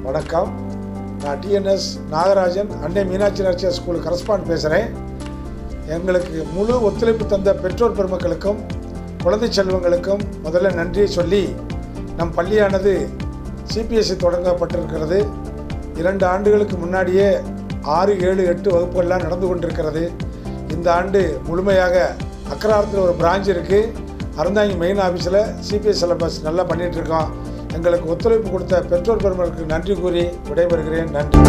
வணக்கம். நான் டிஎன்எஸ் நாகராஜன், அன்னை மீனாட்சி நர்சியர் ஸ்கூல் கரஸ்பாண்ட் பேசுகிறேன். எங்களுக்கு முழு ஒத்துழைப்பு தந்த பெற்றோர் பெருமக்களுக்கும் குழந்தை செல்வங்களுக்கும் முதல்ல நன்றியை சொல்லி, நம் பள்ளியானது சிபிஎஸ்சி தொடங்கப்பட்டிருக்கிறது. 2 ஆண்டுகளுக்கு முன்னாடியே 6, 7, 8 வகுப்புகள்லாம் நடந்து கொண்டிருக்கிறது. இந்த ஆண்டு முழுமையாக அக்ராரத்தில் ஒரு பிரான்ச் இருக்குது. அறந்தாங்கி மெயின் ஆஃபீஸில் சிபிஎஸ் சிலபஸ் நல்லா பண்ணிகிட்ருக்கோம். எங்களுக்கு ஒத்துழைப்பு கொடுத்த பெற்றோர் பெருமக்களுக்கு நன்றி கூறி விடைபெறுகிறேன். நன்றி.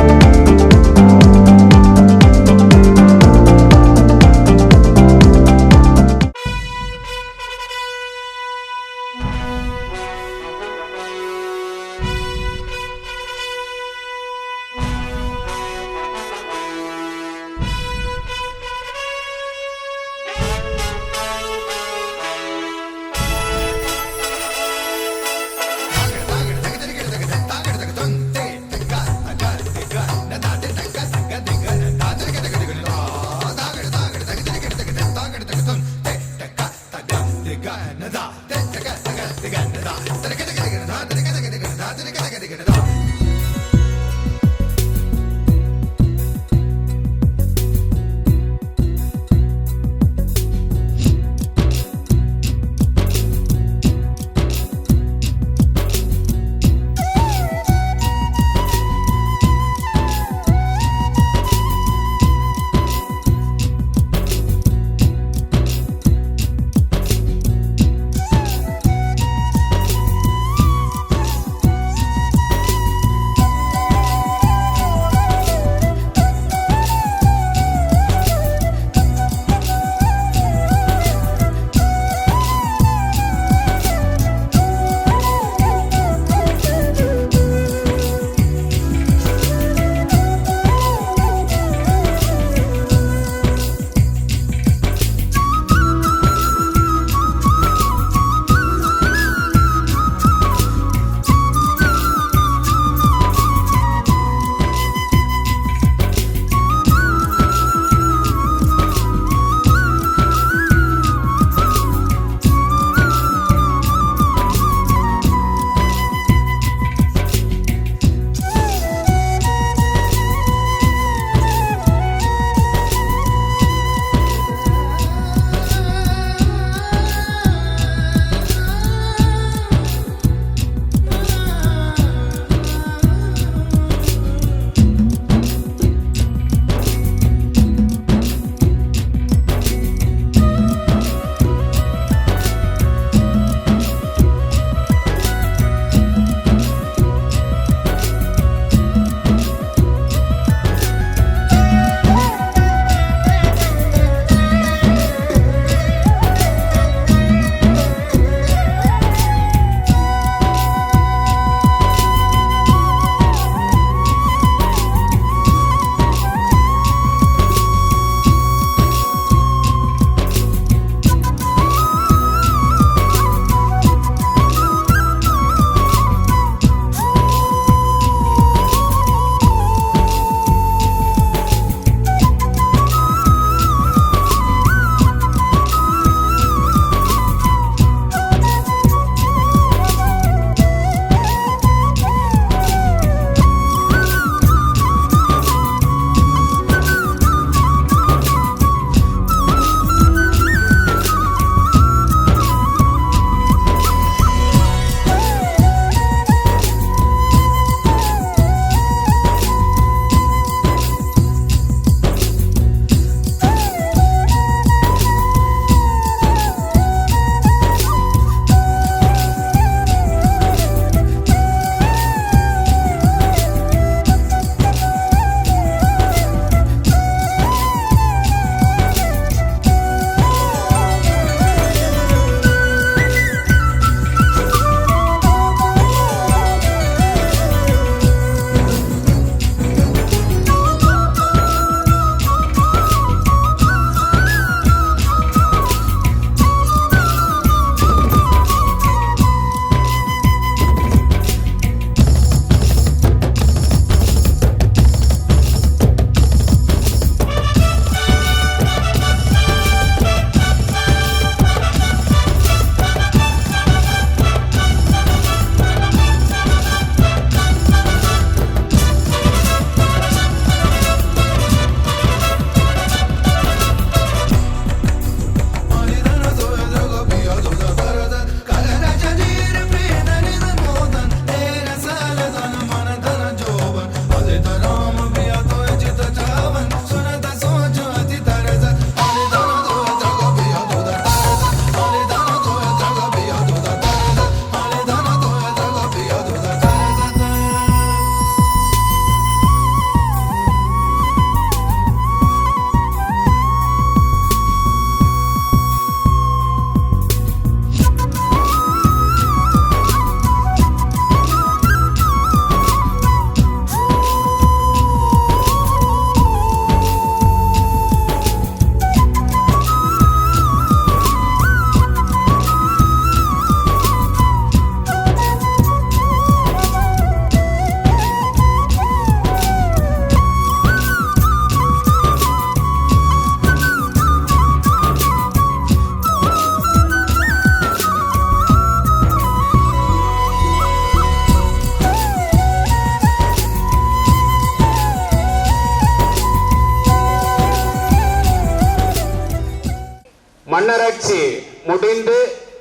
ஆட்சி முடிந்து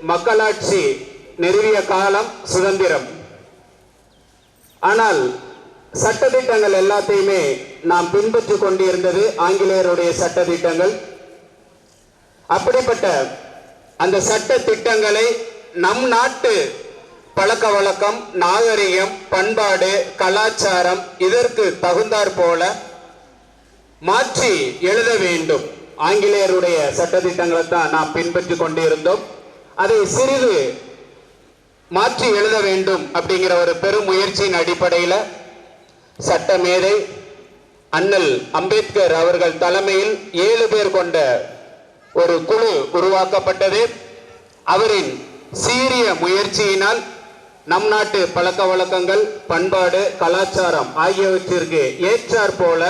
மக்களாட்சி நிறுவிய காலம் சுதந்திரம். ஆனால் சட்டதிட்டங்கள் எல்லாத்தையுமே நாம் பின்பற்றி கொண்டிருந்தது ஆங்கிலேயருடைய சட்டதிட்டங்கள். அப்படிப்பட்ட அந்த சட்ட திட்டங்களை நம் நாட்டு பழக்க வழக்கம், நாகரிகம், பண்பாடு, கலாச்சாரம் இதற்கு தகுந்தாற் போல மாற்றி எழுத வேண்டும். ஆங்கிலேயருடைய சட்டதிட்டங்களை தான் நாம் பின்பற்றி கொண்டிருந்தோம். அதை சிறிது மாற்றி எழுத வேண்டும் அப்படிங்கிற ஒரு பெரும் முயற்சியின் அடிப்படையில் சட்டமேதை அண்ணல் அம்பேத்கர் அவர்கள் தலைமையில் 7 பேர் கொண்ட ஒரு குழு உருவாக்கப்பட்டது. அவரின் சீரிய முயற்சியினால் நம் நாட்டு பழக்க வழக்கங்கள், பண்பாடு, கலாச்சாரம் ஆகியவற்றிற்கு ஏற்றாற் போல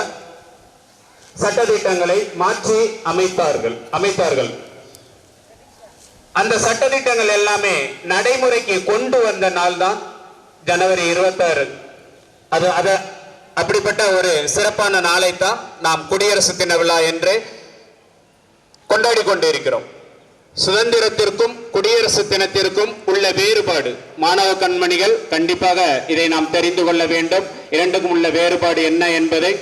சட்டதிட்டங்களை மாற்றி அமைத்தார்கள். அந்த சட்டதிட்டங்கள் எல்லாமே நடைமுறைக்கு கொண்டு வந்த நாள் தான் ஜனவரி 26. அப்படிப்பட்ட ஒரு சிறப்பான நாளை தான் நாம் குடியரசு தின விழா என்று கொண்டாடி கொண்டிருக்கிறோம். சுதந்திரத்திற்கும் குடியரசு தினத்திற்கும் உள்ள வேறுபாடு, மாணவ கண்மணிகள் கண்டிப்பாக இதை நாம் தெரிந்து கொள்ள வேண்டும். இரண்டுக்கும் உள்ள வேறுபாடு என்ன என்பதை.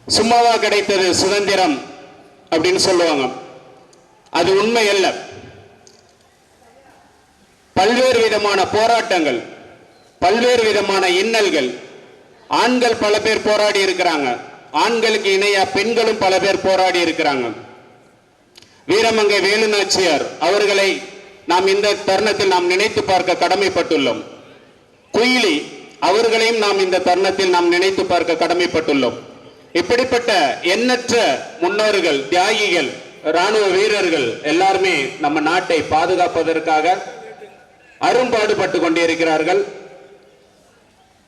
சும்மாவா கிடைத்தது சுதந்திரம் அப்படின்னு சொல்லுவாங்க. அது உண்மை அல்ல. பல்வேறு விதமான போராட்டங்கள், பல்வேறு விதமான இன்னல்கள். ஆண்கள் பல பேர் போராடி இருக்கிறாங்க. ஆண்களுக்கு இணையா பெண்களும் பல பேர் போராடி இருக்கிறாங்க. வீரமங்கை வேலுநாச்சியார் அவர்களை நாம் இந்த தருணத்தில் நாம் நினைத்து பார்க்க கடமைப்பட்டுள்ளோம். குயிலி அவர்களையும் நாம் இந்த தருணத்தில் நாம் நினைத்து பார்க்க கடமைப்பட்டுள்ளோம். இப்படிப்பட்ட எண்ணற்ற முன்னோர்கள், தியாகிகள், ராணுவ வீரர்கள் எல்லாருமே நம்ம நாட்டை பாதுகாப்பதற்காக அரும்பாடுபட்டு கொண்டிருக்கிறார்கள்.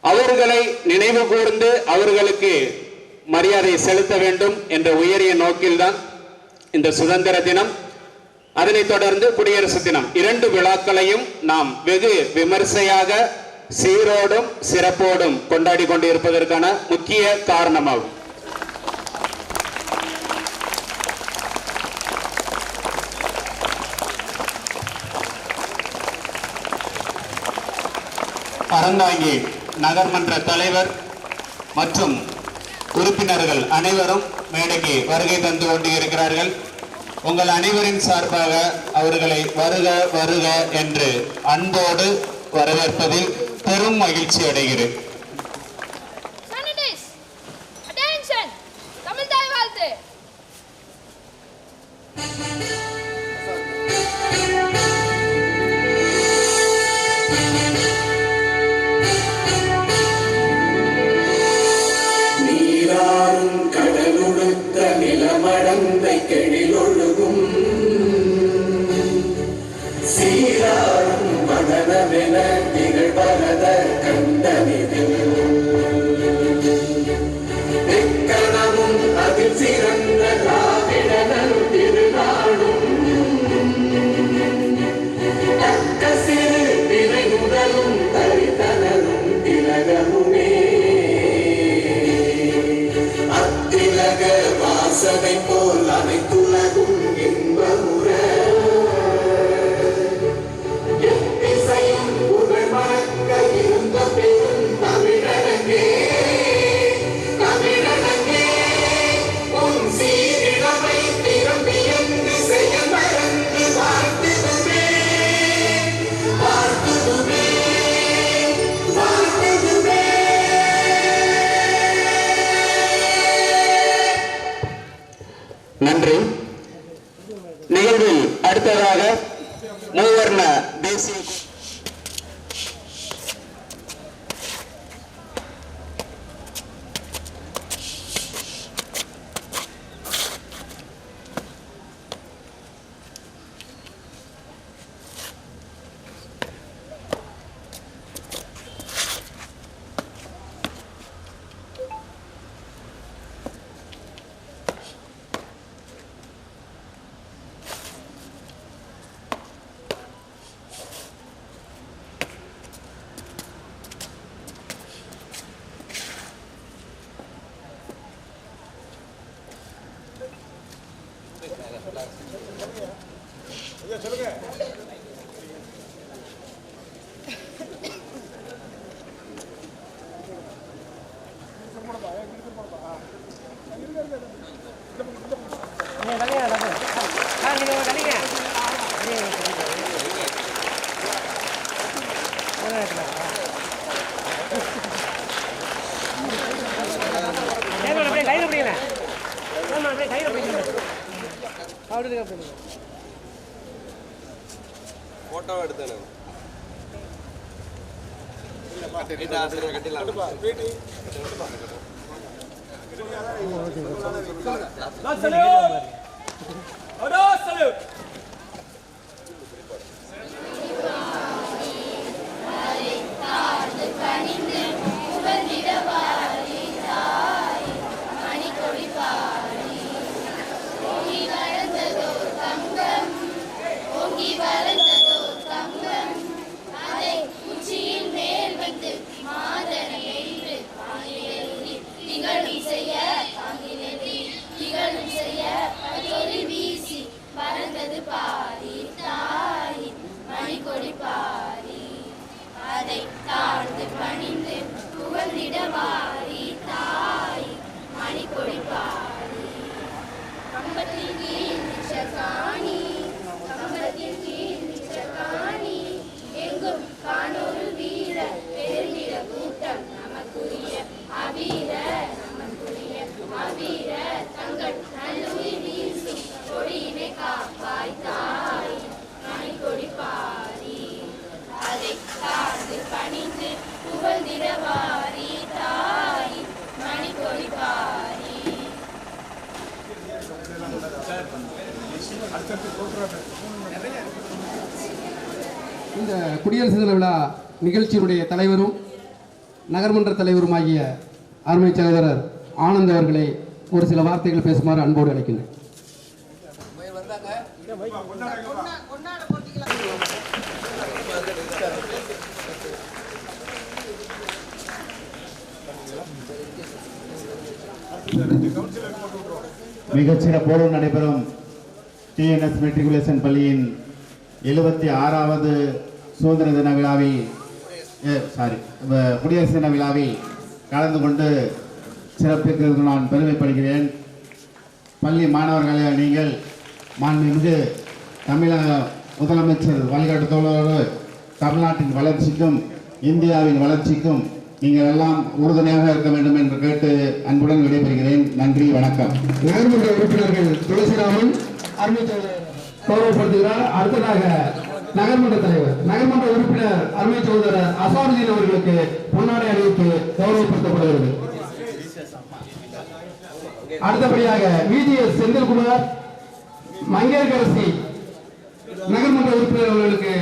அவர்களை நினைவு கூர்ந்து அவர்களுக்கு மரியாதை செலுத்த வேண்டும் என்ற உயரிய நோக்கில்தான் இந்த சுதந்திர தினம், அதனைத் தொடர்ந்து குடியரசு தினம் 2 விழாக்களையும் நாம் வெகு விமர்சையாக சீரோடும் சிறப்போடும் கொண்டாடி கொண்டிருப்பதற்கான முக்கிய காரணமாகும். அறந்தாங்கி நகர்மன்ற தலைவர் மற்றும் உறுப்பினர்கள் அனைவரும் மேடைக்கு வருகை தந்து கொண்டிருக்கிறார்கள். உங்கள் அனைவரின் சார்பாக அவர்களை வருக வருக என்று அன்போடு வரவேற்பதில் பெரும் மகிழ்ச்சி அடைகிறேன். நிலமடந்தை கெழிலொழுகும் சீராரும் மதனமென நிகழ்வரத கண்டனிதில் எக்கணமும் அதில் சிறந்த திராவிடனல் திருநாடும் தக்க சிறு வினை முதலும் தரித்தனரும் திலகமுமே வாசனை போல் அனைத்துலகும் இன்பமுற எத்திசையும் புகழ் மணக்க இருந்த பெரும் ஃபோட்டோ எடுத்தேன் இந்த குடியரசு தின விழா நிகழ்ச்சியினுடைய தலைவரும் நகர்மன்ற தலைவருமாகிய அருமை சகோதரர் ஆனந்த் அவர்களை ஒரு சில வார்த்தைகள் பேசுமாறு அன்போடு அழைக்கின்றேன். மிகச்சிறப்போடு நடைபெறும் டிஎன்எஸ் மெட்ரிகுலேஷன் பள்ளியின் 76வது சுதந்திர தின விழாவில் குடியரசு தின விழாவில் கலந்து கொண்டு சிறப்பிக்கிறது நான் பெருமைப்படுகிறேன். பள்ளி மாணவர்களே, நீங்கள் மாண்புமிகு தமிழக முதலமைச்சர் வழிகாட்டுதலோடு தமிழ்நாட்டின் வளர்ச்சிக்கும் இந்தியாவின் வளர்ச்சிக்கும் நீங்கள் எல்லாம் உறுதுணையாக இருக்க வேண்டும் என்று கேட்டு அன்புடன் விடைபெறுகிறேன். நன்றி, வணக்கம். நகர்மன்ற உறுப்பினர்கள் துளசிராமன் கௌரவப்படுத்துகிறார். அடுத்ததாக நகர்மன்ற தலைவர் நகர்மன்ற உறுப்பினர் அருமை சகோதரர் அசாருதீன் அவர்களுக்கு பொன்னாடை அணிவித்து கௌரவப்படுத்தப்படுகிறது. அடுத்தபடியாக விஜிஎஸ் செந்தில்குமார் மங்கேற்கரசி நகர்மன்ற உறுப்பினர் அவர்களுக்கு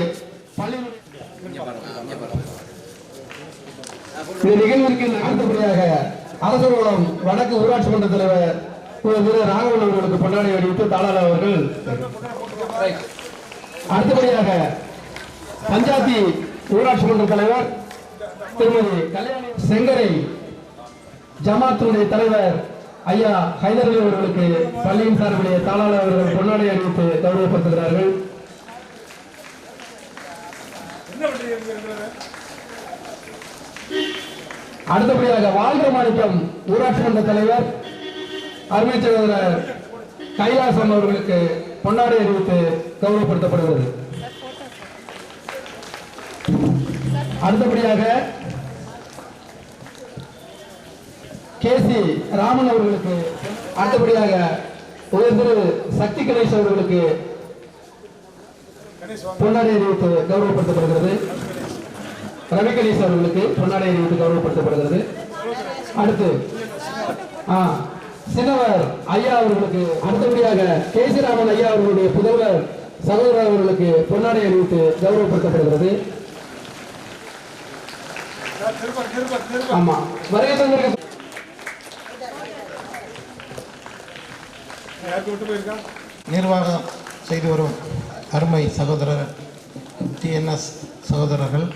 இந்த நிகழ்விற்கு அடுத்தபடியாக அரசகுளம் வடக்கு ஊராட்சி மன்ற தலைவர் ராகவன் அவர்களுக்கு பொன்னாடை அணிவித்து தாளாளர் அவர்கள். அடுத்தபடியாக பஞ்சாயத்தி ஊராட்சி மன்ற தலைவர் திருமதி கல்யாணி செங்கரை ஜமாத்துடைய தலைவர் ஐயா ஹைதர் அலி அவர்களுக்கு பள்ளியின் சார்பிலே தாளாளர் அவர்கள் பொன்னாடை அணிவித்து கௌரவப்படுத்துகிறார்கள். அடுத்தபடியாக வாழ்க மாணிக்கம் ஊராட்சி மன்ற தலைவர் அருமை சகோதரர் கைலாசம் அவர்களுக்கு பொன்னாடை அறிவித்து கௌரவப்படுத்தப்படுகிறது. அடுத்தபடியாக கேசி ராமன் அவர்களுக்கு அடுத்தபடியாக உயர்திரு சக்தி கணேஷ் அவர்களுக்கு பொன்னாடை அறிவித்து கௌரவப்படுத்தப்படுகிறது. ரவி கணேஷ் அவர்களுக்கு பொன்னாடை அறிவித்து கௌரவப்படுத்தப்படுகிறது. அடுத்து சின்னவர் ஐயா அவர்களுக்கு அடுத்தபடியாக கேசிராமன் ஐயா அவர்களுடைய புதல்வர் சகோதரர் அவர்களுக்கு பொன்னாடை அறிவித்து கௌரவப்படுத்தப்படுகிறது. ஆமா, வருகை நிர்வாகம் செய்து வரும் அருமை சகோதரர் டிஎன்எஸ் சகோதரர்கள்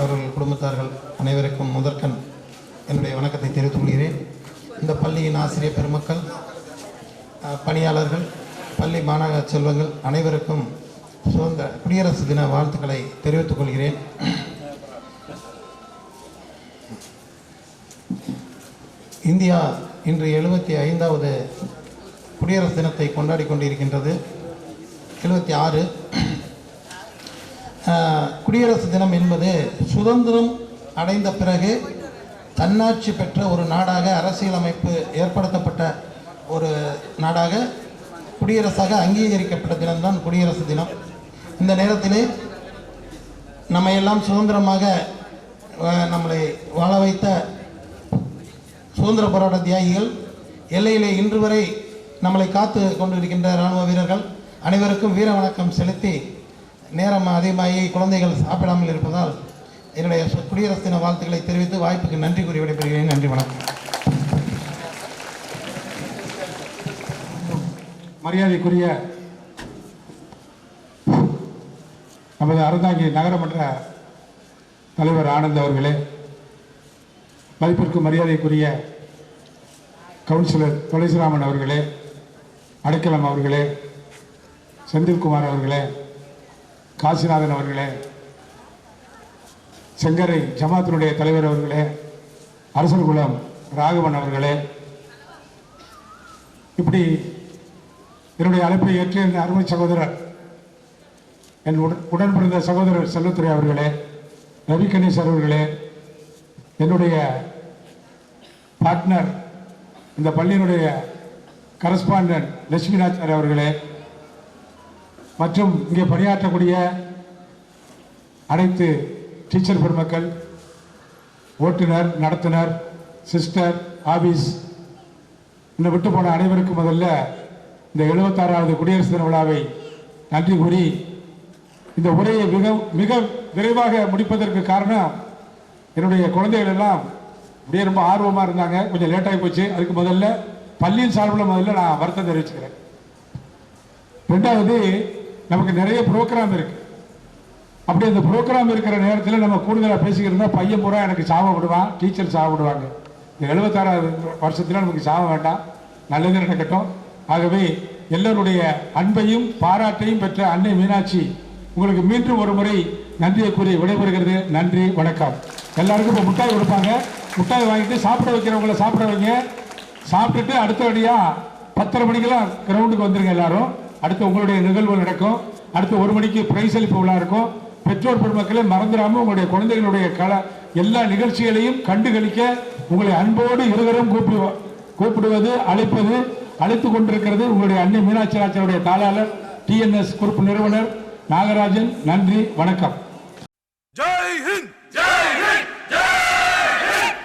அவர்கள் குடும்பத்தார்கள் அனைவருக்கும் முதற்கண் என்னுடைய வணக்கத்தை தெரிவித்துக் கொள்கிறேன். இந்த பள்ளியின் ஆசிரியர் பெருமக்கள், பணியாளர்கள், பள்ளி மாணவ செல்வங்கள் அனைவருக்கும் குடியரசு தின வாழ்த்துக்களை தெரிவித்துக் கொள்கிறேன். இந்தியா இன்று 75வது குடியரசு தினத்தை கொண்டாடி கொண்டிருக்கின்றது. 76 குடியரசு தினம் என்பது சுதந்திரம் அடைந்த பிறகு தன்னாட்சி பெற்ற ஒரு நாடாக, அரசியலமைப்பு ஏற்படுத்தப்பட்ட ஒரு நாடாக குடியரசாக அங்கீகரிக்கப்பட்ட தினம்தான் குடியரசு தினம். இந்த நேரத்திலே நம்மையெல்லாம் சுதந்திரமாக நம்மளை வாழ வைத்த சுதந்திர போராட்ட தியாகிகள், எல்லையிலே இன்று வரை நம்மளை காத்து கொண்டிருக்கின்ற இராணுவ வீரர்கள் அனைவருக்கும் வீர வணக்கம் செலுத்தி, நேரம் அதிகமாகி குழந்தைகள் சாப்பிடாமல் இருப்பதால் என்னுடைய குடியரசு தின வாழ்த்துக்களை தெரிவித்து வாய்ப்புக்கு நன்றி கூறி விடைபெறுகிறேன். நன்றி, வணக்கம். மரியாதைக்குரிய நமது அறந்தாங்கி நகரமன்ற தலைவர் ஆனந்த் அவர்களே, மதிப்பிற்கு மரியாதைக்குரிய கவுன்சிலர் துளசிராமன் அவர்களே, அடைக்கலம் அவர்களே, செந்தில்குமார் அவர்களே, காசிநாதன் அவர்களே, செங்கரை ஜமாத்தினுடைய தலைவர் அவர்களே, அரசர்குளம் ராகவன் அவர்களே, இப்படி என்னுடைய அழைப்பை ஏற்று என் அருமை சகோதரர், என் உடன் பிறந்த சகோதரர் செல்வத்துறை அவர்களே, ரவி கணேசர் அவர்களே, என்னுடைய பார்ட்னர் இந்த பள்ளியினுடைய கரஸ்பாண்டன்ட் லட்சுமிநாதன் அவர்களே, மற்றும் இங்கே பணியாற்றக்கூடிய அனைத்து டீச்சர் பெருமக்கள், ஓட்டுநர், நடத்துனர், சிஸ்டர், ஆபீஸ், இன்னும் விட்டு போன அனைவருக்கும் முதல்ல இந்த 76வது குடியரசு தின விழாவை நன்றி கூறி, இந்த உரையை மிக விரைவாக முடிப்பதற்கு காரணம் என்னுடைய குழந்தைகள் எல்லாம் அப்படியே ரொம்ப ஆர்வமாக இருந்தாங்க. கொஞ்சம் லேட்டாகி போச்சு. அதுக்கு முதல்ல பள்ளியின் சார்பில் முதல்ல நான் வருத்தம் தெரிவிச்சுக்கிறேன். ரெண்டாவது, நமக்கு நிறைய ப்ரோக்ராம் இருக்கு. அப்படி அந்த ப்ரோக்ராம் இருக்கிற நேரத்தில் நம்ம கூடுதலாக பேசிக்கிறதா பையன் பூரா எனக்கு சாவப்படுவான், டீச்சர் சாவப்படுவாங்க. இந்த 76வது வருஷத்தில் நமக்கு சாவ வேண்டாம், நல்லது நடக்கட்டும். ஆகவே எல்லோருடைய அன்பையும் பாராட்டையும் பெற்ற அன்னை மீனாட்சி உங்களுக்கு மீண்டும் ஒரு முறை நன்றியை கூறி விடைபெறுகிறது. நன்றி, வணக்கம். எல்லாருக்கும் இப்போ முட்டாய் கொடுப்பாங்க. முட்டாய் வாங்கிட்டு சாப்பிட வைக்கிறவங்கள சாப்பிட வைங்க. சாப்பிட்டுட்டு அடுத்தபடியாக 10:30 மணிக்கெல்லாம் கிரவுண்டுக்கு வந்துருங்க எல்லாரும். அடுத்து உங்களுடைய நிகழ்வு நடக்கும். அடுத்து 1 மணிக்கு பிரைஸ் அளிப்பு விழா இருக்கும். பெற்றோர் பெருமக்களை மறந்துடாமல் உங்களுடைய குழந்தைகளுடைய எல்லா நிகழ்ச்சிகளையும் கண்டுகளிக்க உங்களை அன்போடு இருவரும் கூப்பிடுவது, அழைத்து கொண்டிருக்கிறது உங்களுடைய அன்னை மீனாட்சி ஆட்சியுடைய தாளாளர், டிஎன்எஸ் குரூப் நிறுவனர் நாகராஜன். நன்றி, வணக்கம். ஜெய் ஹிந்த், ஜெய் ஹிந்த், ஜெய் ஹிந்த்.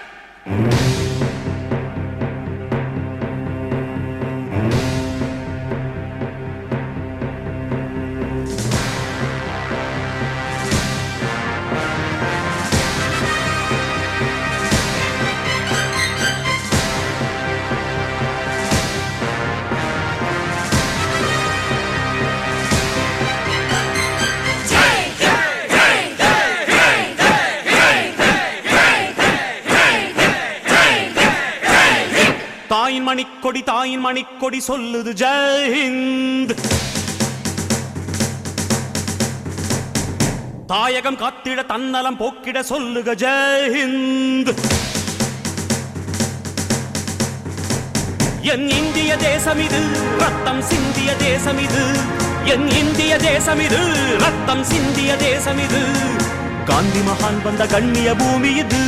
தாயின் மணிக்கொடி சொல்லுது ஜெய் ஹிந்த். தாயகம் காத்திட தன்னலம் போக்கிட சொல்லுக ஜெய் ஹிந்த். என் இந்திய தேசம் இது, ரத்தம் சிந்திய தேசம் இது. என் இந்திய தேசம் இது, ரத்தம் சிந்திய தேசம் இது. காந்தி மகான் வந்த கண்ணிய பூமி இது.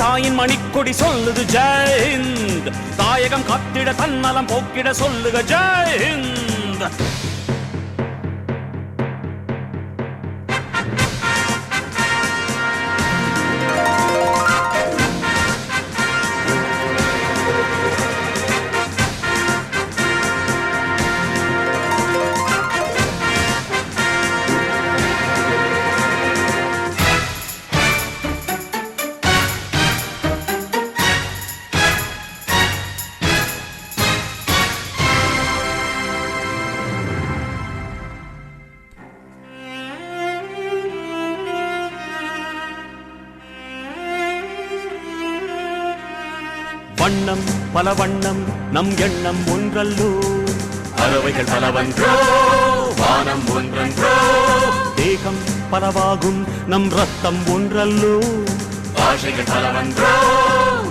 தாயின் மணிக்கொடி சொல்லுது ஜெய் ஹிந்த். தாயகம் காத்திட தன்னலம் போக்கிட சொல்லுக ஜெய் ஹிந்த். வண்ணம் பல வண்ணம் நம் எண்ணம் ஒன்றல்லோ. பறவைகள் பலவன்றோ, வானம் ஒன்றன்றோ. தேகம் பலவாகும் நம் ரத்தம் ஒன்றல்லோ. பாஷைகள் பலவன்றோ,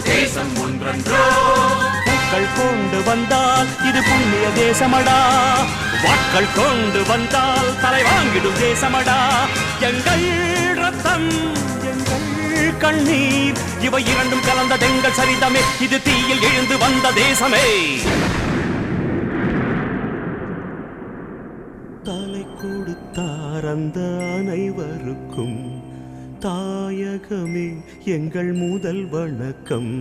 தேசம் ஒன்றன்றோ. பூக்கள் கொண்டு வந்தால் இது புண்ணிய தேசமடா. வாட்கள் கொண்டு வந்தால் தலை வாங்கிடும் தேசமடா. எங்கள் ரத்தம் எங்கள் கண்ணீர் இவை இரண்டும் கலந்த தெங்கள் சரிதமே இது தீயில் எழுந்து வந்த தேசமே தலை கொடுத்தார் அந்த அனைவருக்கும் தாயகமே எங்கள் முதல் வணக்கம்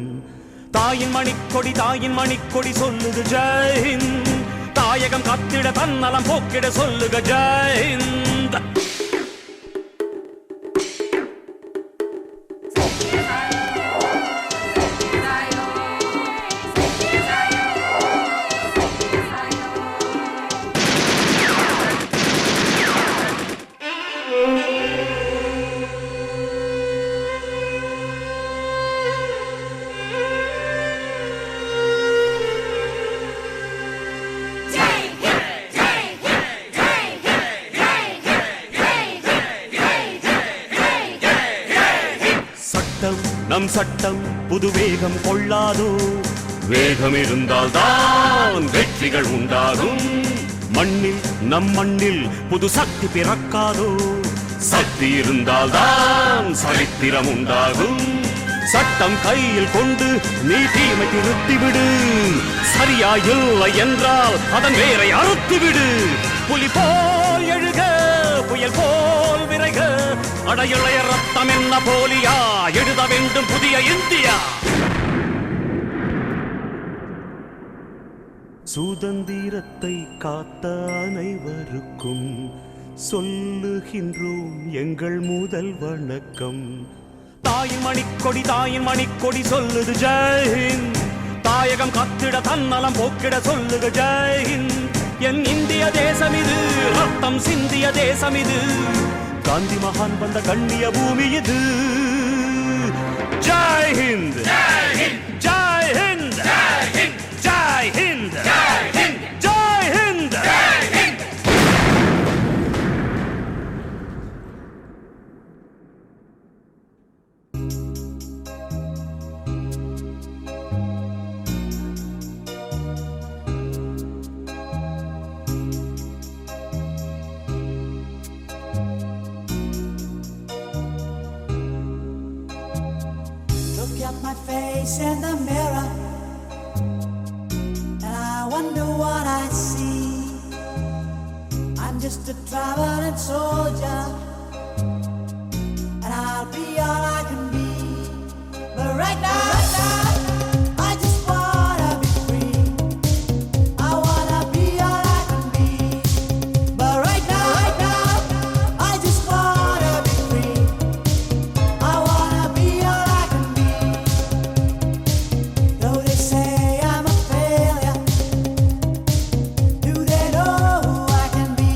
தாயின் மணிக்கொடி சொல்லுது ஜெயஹிந்த் தாயகம் காத்திட தன்னலம் போக்கிட சொல்லுக ஜெயஹிந்த் நம் சட்டம் புது வேகம் கொள்ளாதோ வேகம் இருந்தால் தான் வெற்றிகள் உண்டாகும் மண்ணில் நம் மண்ணில் புது சக்தி பிறக்காதோ சக்தி இருந்தால் தான் சரித்திரம் உண்டாகும் சட்டம் கையில் கொண்டு நீ தீமை திருத்திவிடு சரியா இல்லை என்றால் அதன் வேரை அறுத்துவிடு புலி போல் எழுக புயல் போல் விரைக அடையிளைய ரத்தம் என்ன போலியா எழுத வேண்டும் புதிய இந்தியா சுதந்திரத்தை காத்த அனைவருக்கும் சொல்லுகின்றோம் எங்கள் முதல் வணக்கம் தாயின் மணிக்கொடி சொல்லுது ஜெயஹிந்த் தாயகம் காத்திட தன்னலம் போக்கிட சொல்லுக ஜெயஹிந்த் என் இந்திய தேசம் இது ரத்தம் சிந்திய தேசம் இது காந்தி மகான் வந்த கண்ணிய பூமி இது Jai Hind Jai Hind Jai Hind Jai Hind Jai Hind My face in the mirror, and I wonder what I see. I'm just a traveling soldier, and I'll be all I can be. But right now, I just wanna be free. I wanna be all I can be. But right now, I just wanna be free. I wanna be all I can be. Though they say I'm a failure, do they know who I can be?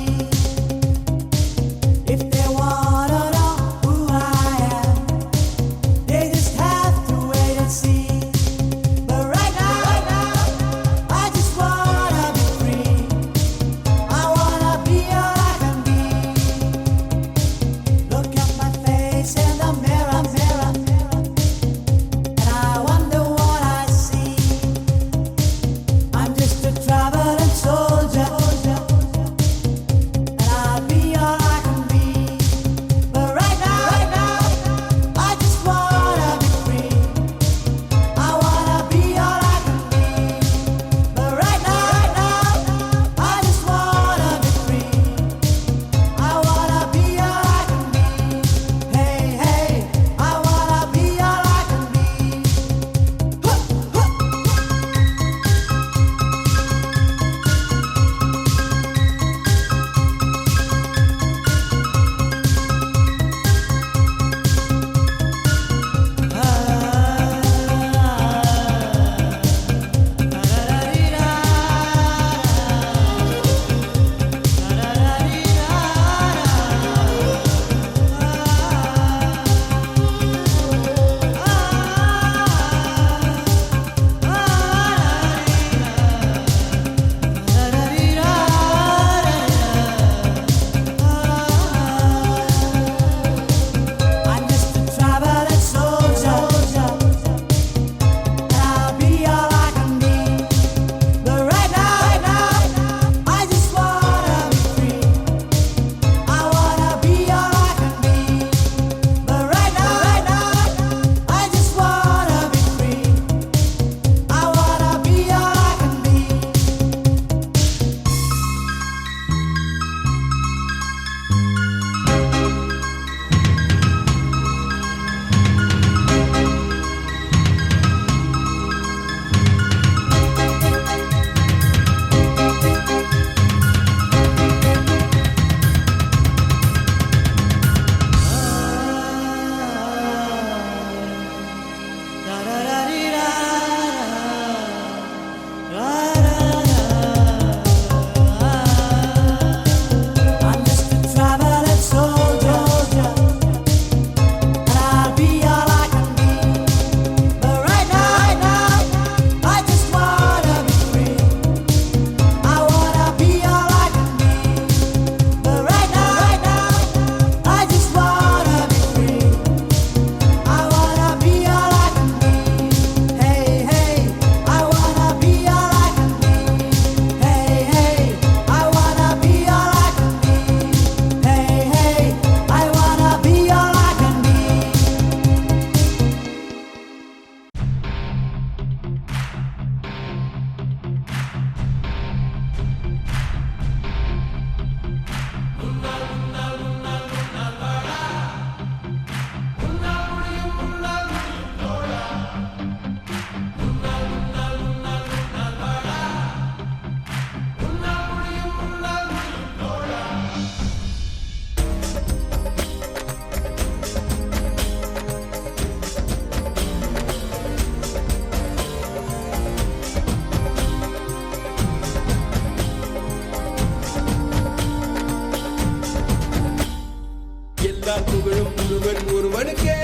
எல்லா புகழும் ஒருவன் ஒருவனுக்கே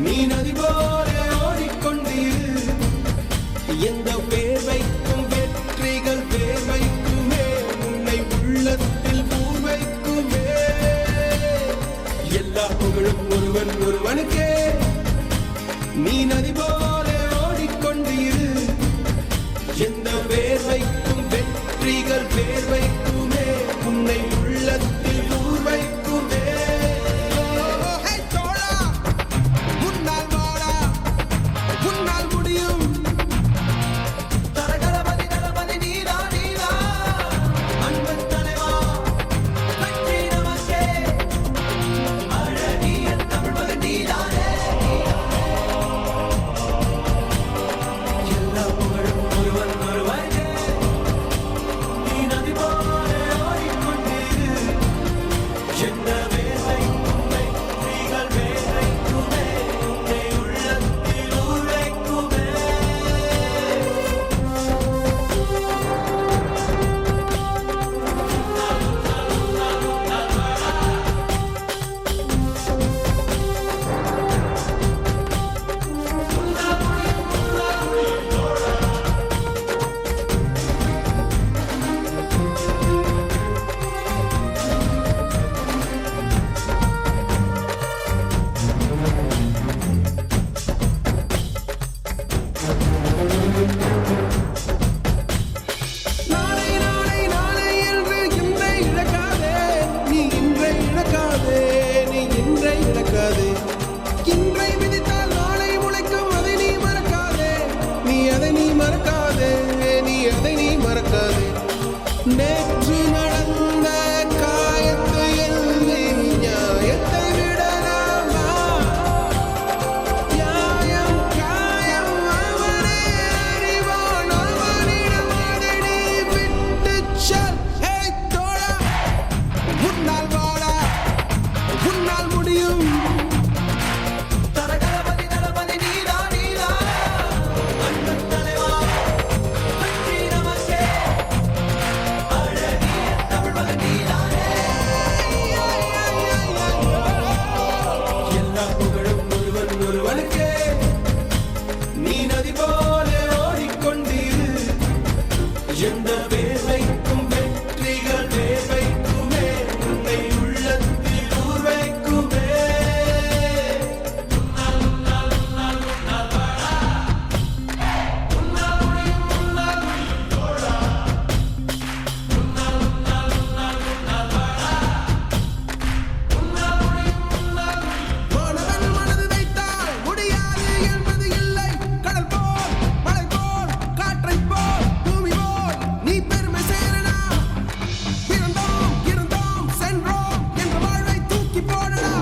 நீ நதி போல ஓடிக்கொண்டீர் எந்த பேர் வைக்கும் வெற்றிகள் பேர் வைக்குமே உன்னை உள்ளத்தில் ஊர் வைக்குமே எல்லா புகழும் ஒருவன் ஒருவனுக்கே நீ நதி போல ஓடிக்கொண்டீர் எந்த பேர் வைக்கும் வெற்றிகள் பேர் வைக்குமே உன்னை உள்ளத்தில் ஊர் வைக்குமே நேற்று நடந்த காயத்தை எழுதி நியாயத்தை விடலாமா நியாயம் காயம் அவனே அறிவான் அவனிடம் அதை நீ விட்டுச் செல் ஹே தோழா உன்னால் வாடா உன்னால் முடியும் எந்த பேர் வைக்கும் வெற்றிகள் பேர் வைக்குமே உன்னை உள்ளத்தில் ஊர் வைக்குமே மாணவன் மனது வைத்தால் முடியாது என்பது இல்லை கடல் போல் மலை போல் காற்றை போல் பூமி போல் நீ பெருமை சேரனா பிறந்தோம் இருந்தோம் சென்றோம் என்ற வாழ்வை தூக்கி போடடா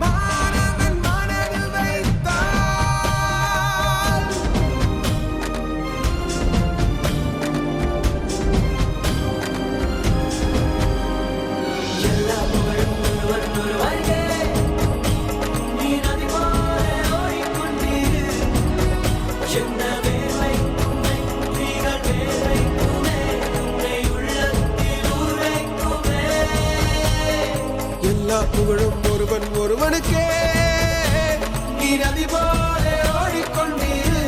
மாணவன் மனதில் வைத்தால் எல்லா புகழும் ஒருவன் ஒருவனுக்கே நீ நதி போல ஓடிக்கொண்டீர் எந்த பேர் வைக்கும் வெற்றிகள் பேர் வைக்குமே உன்னை உள்ளத்தில் ஊர் வைக்குமே எல்லா புகழும் ஒருவன் ஒருவனுக்கே நீ நதி போல ஓடிக்கொண்டீர்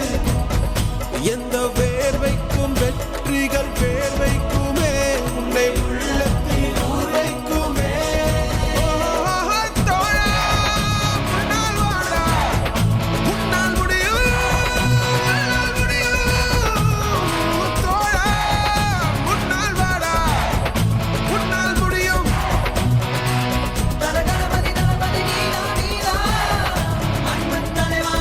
எந்த பேர் வைக்கும் வெற்றிகள் பேர் வைக்குமே உன்னை உள்ளத்தில் ஊர் வைக்குமே தோழா உன்னால் வாடா உன்னால் முடியும் உன்னால் முடியும் தோழா உன்னால் வாடா உன்னால் முடியும் தலகணபதி நீலா நீலா அன்பன் தலைவா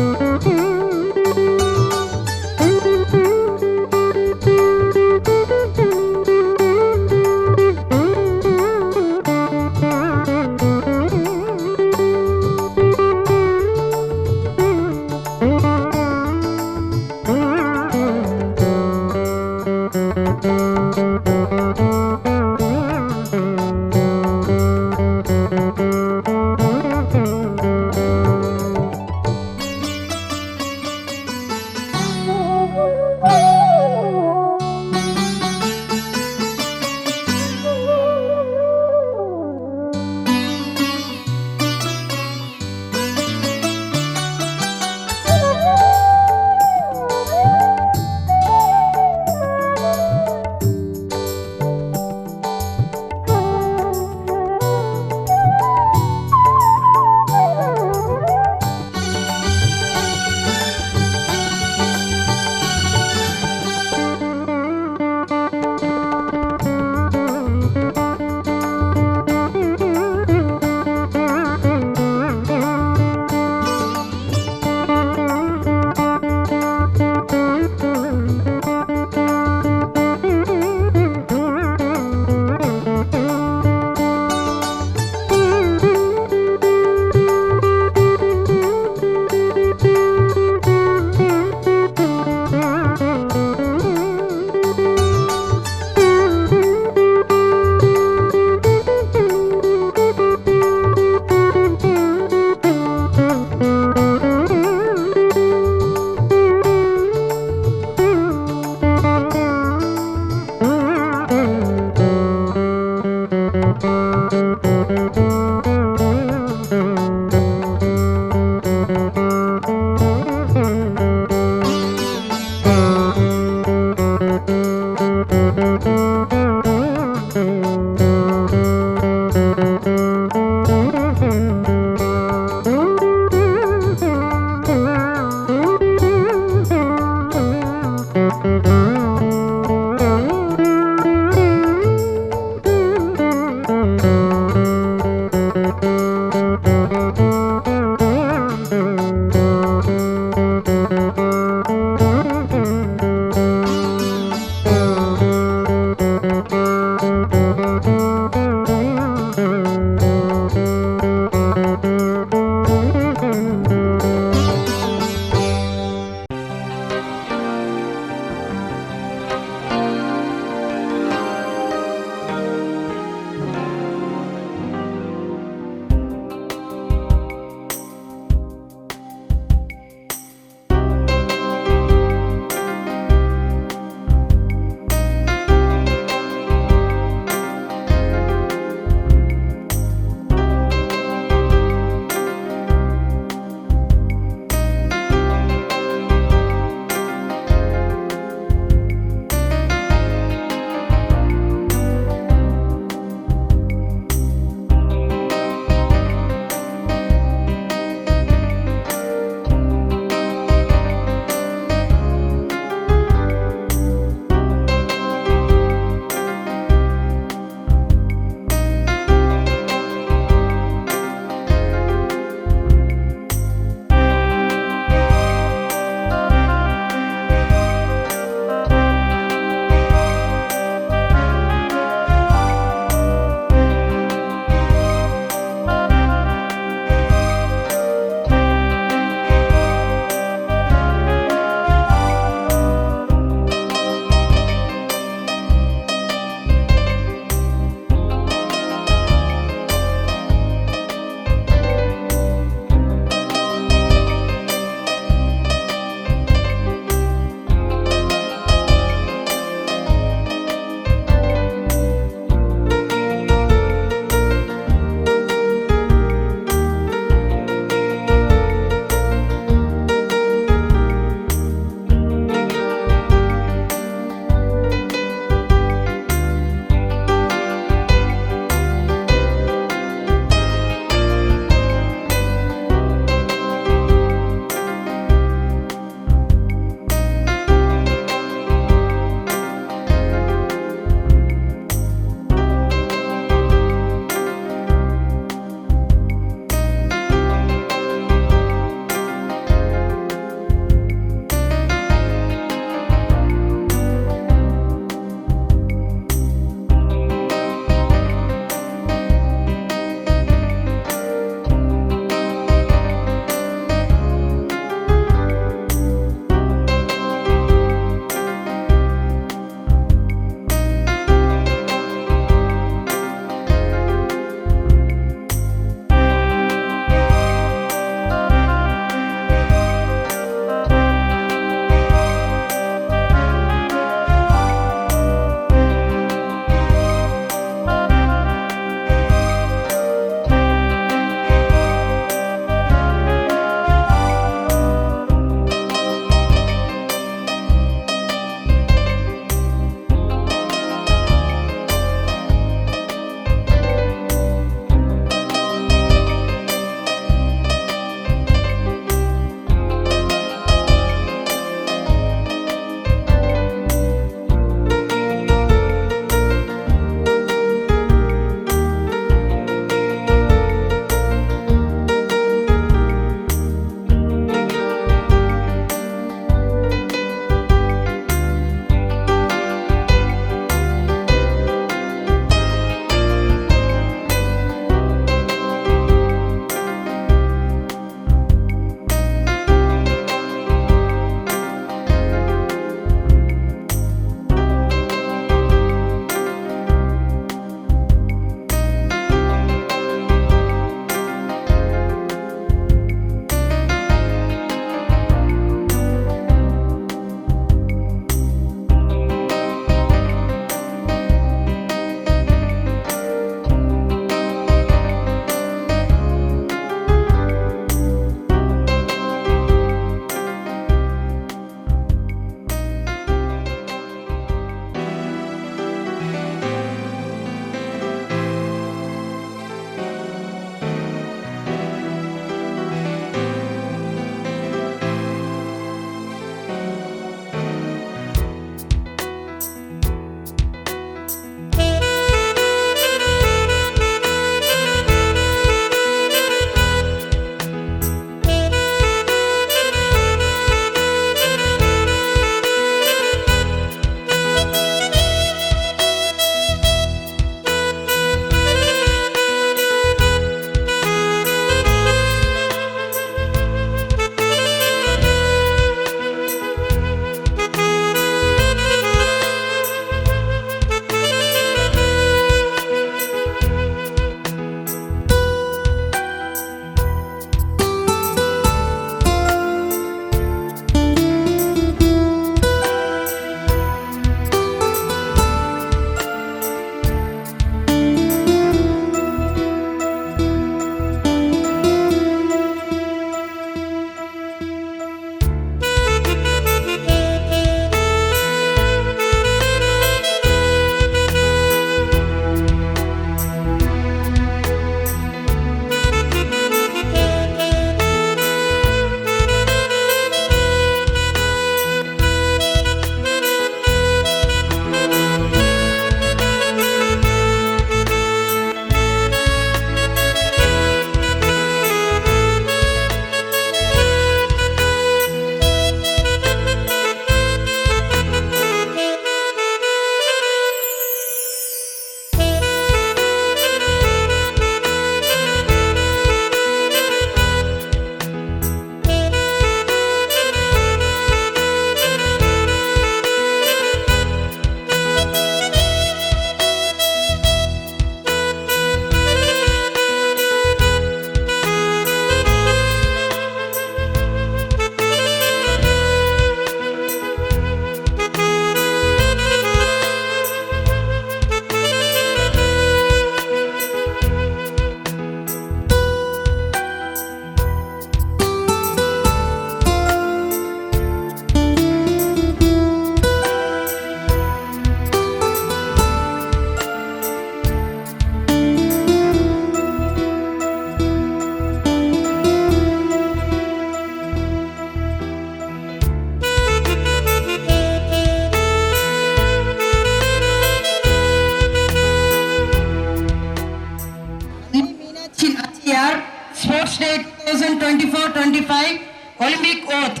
2025 Olympic oath.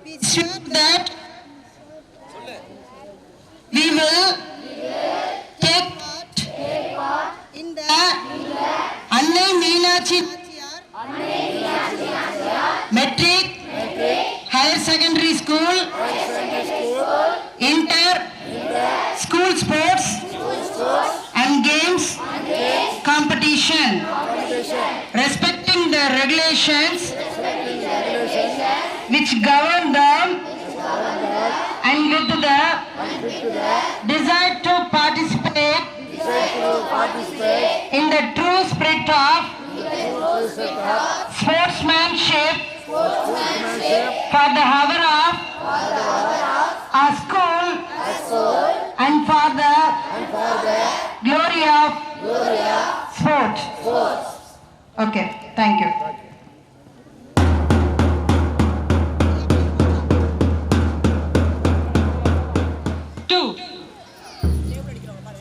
We swear that we will take part in the Annai Meenakshi Metric Higher Secondary School Inter School Sports and Games Competition, respecting the regulations which govern them and with the desire to participate in the true spirit of sportsmanship for the hour of our school and for the glory of sport. Okay, thank you. Two,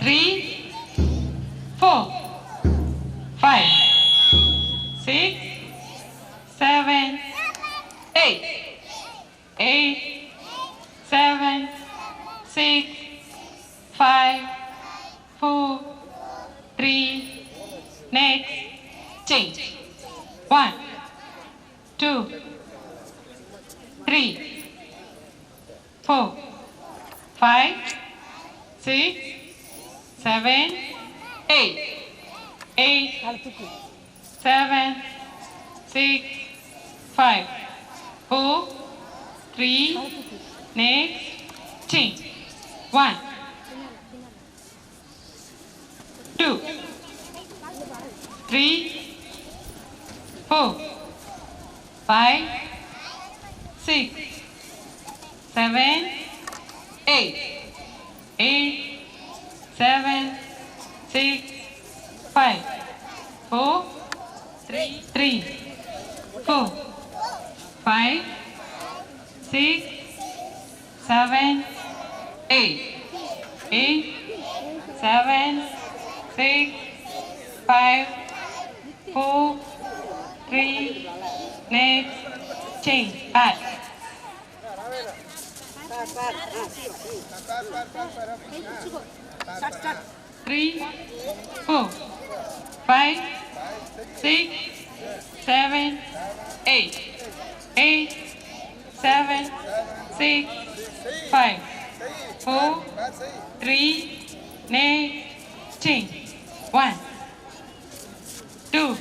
3, 4, 5, 6, 7, 8, 8, 7, 6, 5, 4, 3, next, change. 1, 2, 3, 4, 5, 6, 7, 8, 8, 7, 6, 5, 4, 3, next, change. 1, 2, 3, 4, 5, 6, 7, 8, 8, 7, 6, 5, 4, 3, 4, 5, 6, 7, 8, 8, 7, 6, 5, 4, 3, next, change, back. 3, 4, 5, 6, 7, 8, 8, 7, 6, 5, 4, 3, next, change. 1, 2,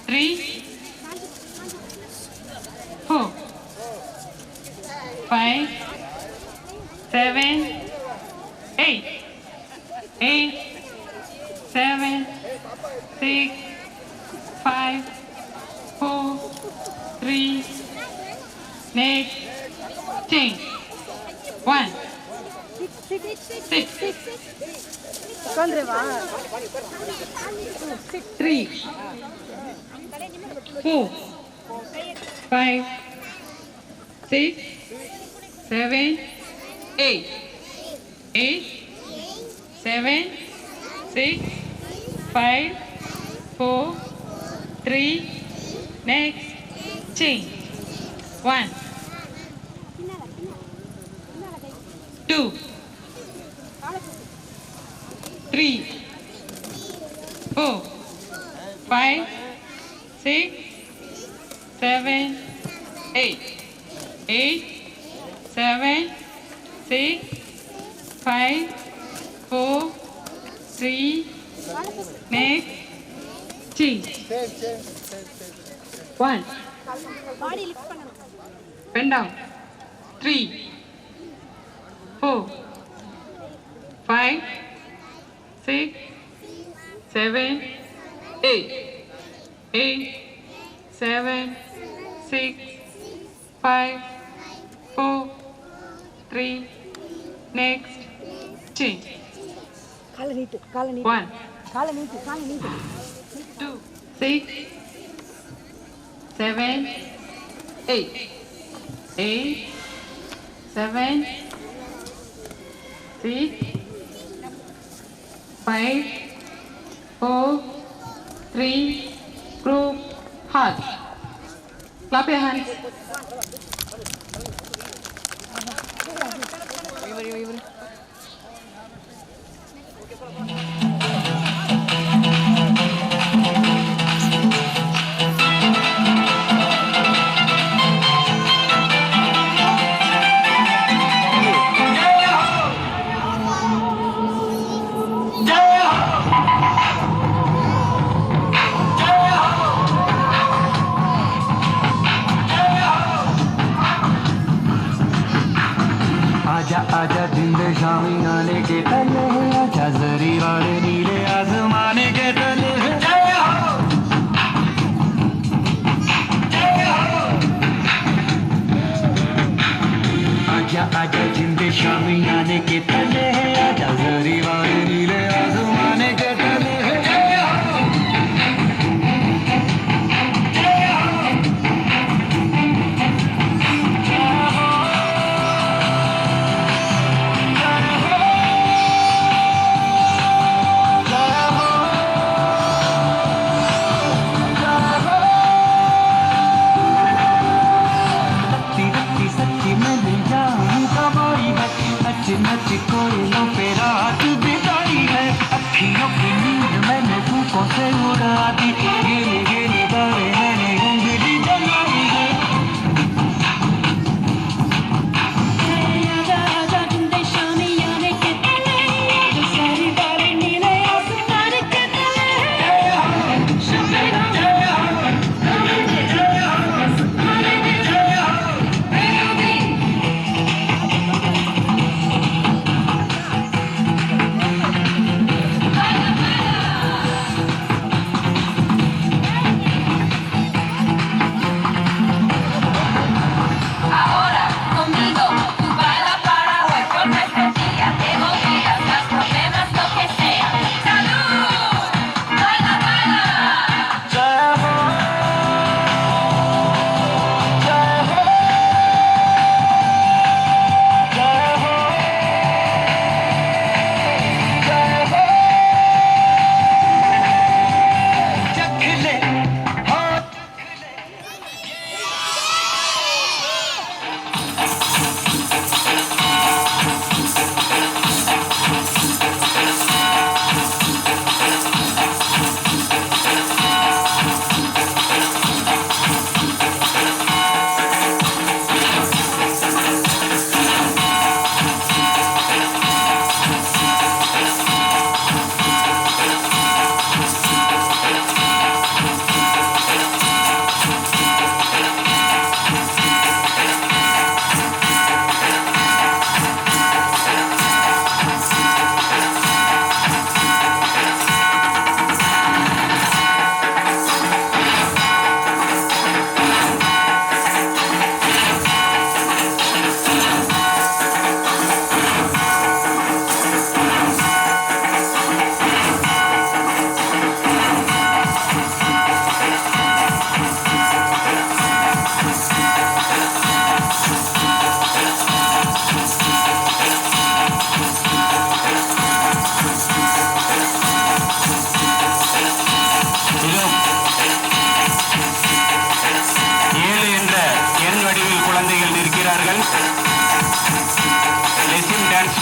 3, 4, 5, 7, 8, 8, 7, 6, 5, 4, 3, next, change. 1, 6, 3, 4, 5, 6, 7, 8, 8, 7, 6, 5, 4, 3, next, change. 1, 2, 3, 4, 5, 6, 7, 8, 8, 7, 6, 5, 4, 3, next, change. 1, bend down. 3, 4, 5, 6, 7, 8, 8, 7, 6, 5, 4, 3, next, change. 1, 2, 6, 7, 8, 8, 7, 6, 5, 4, 3, heart. Clap your hands. आजा आजा जिंद शामी आने के तले है, आजा जरी वाले नीले आसमाने के तले है। जय हो जय हो। आजा आजा जिंद शामी आने के तले है, आजा जरी वाले नीले आसमाने के तले है। जय हो जय हो। नच कोयलों पे रात बिताई है, अखियों की नींद मैंने फूकों से उड़ा दी, गिरी गिरी बारें मैंने उंगली जलाई है। आजा आजा जिंदे शामी आने के तले, जो सारी बारें नीले आसमान के तले है। जय हो जय हो जय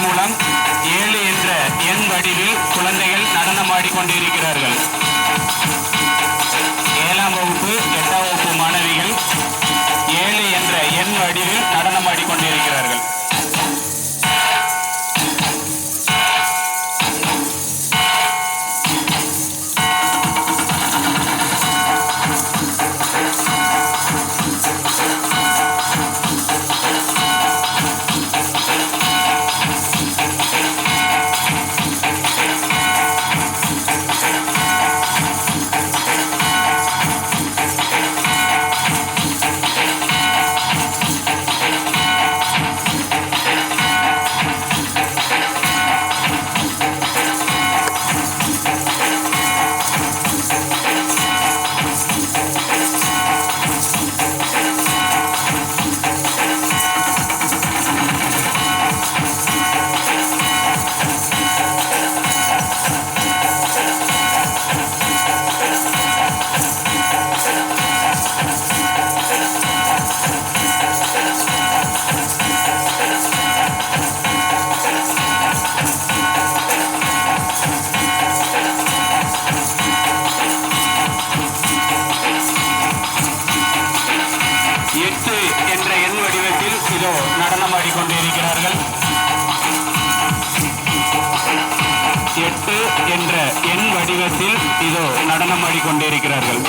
மூலம் 7 என்ற எண் வடிவில் குழந்தைகள் நடனமாடிக்கொண்டிருக்கிறார்கள். 7ஆம் வகுப்பு 8ஆம் வகுப்பு மாணவிகள் 7 என்ற எண் வடிவில் நடனமாடிக்கொண்டிருக்கிறார்கள். 8 என்ற எண் வடிவத்தில் இதோ நடனம் ஆடிக்கொண்டிருக்கிறார்கள்.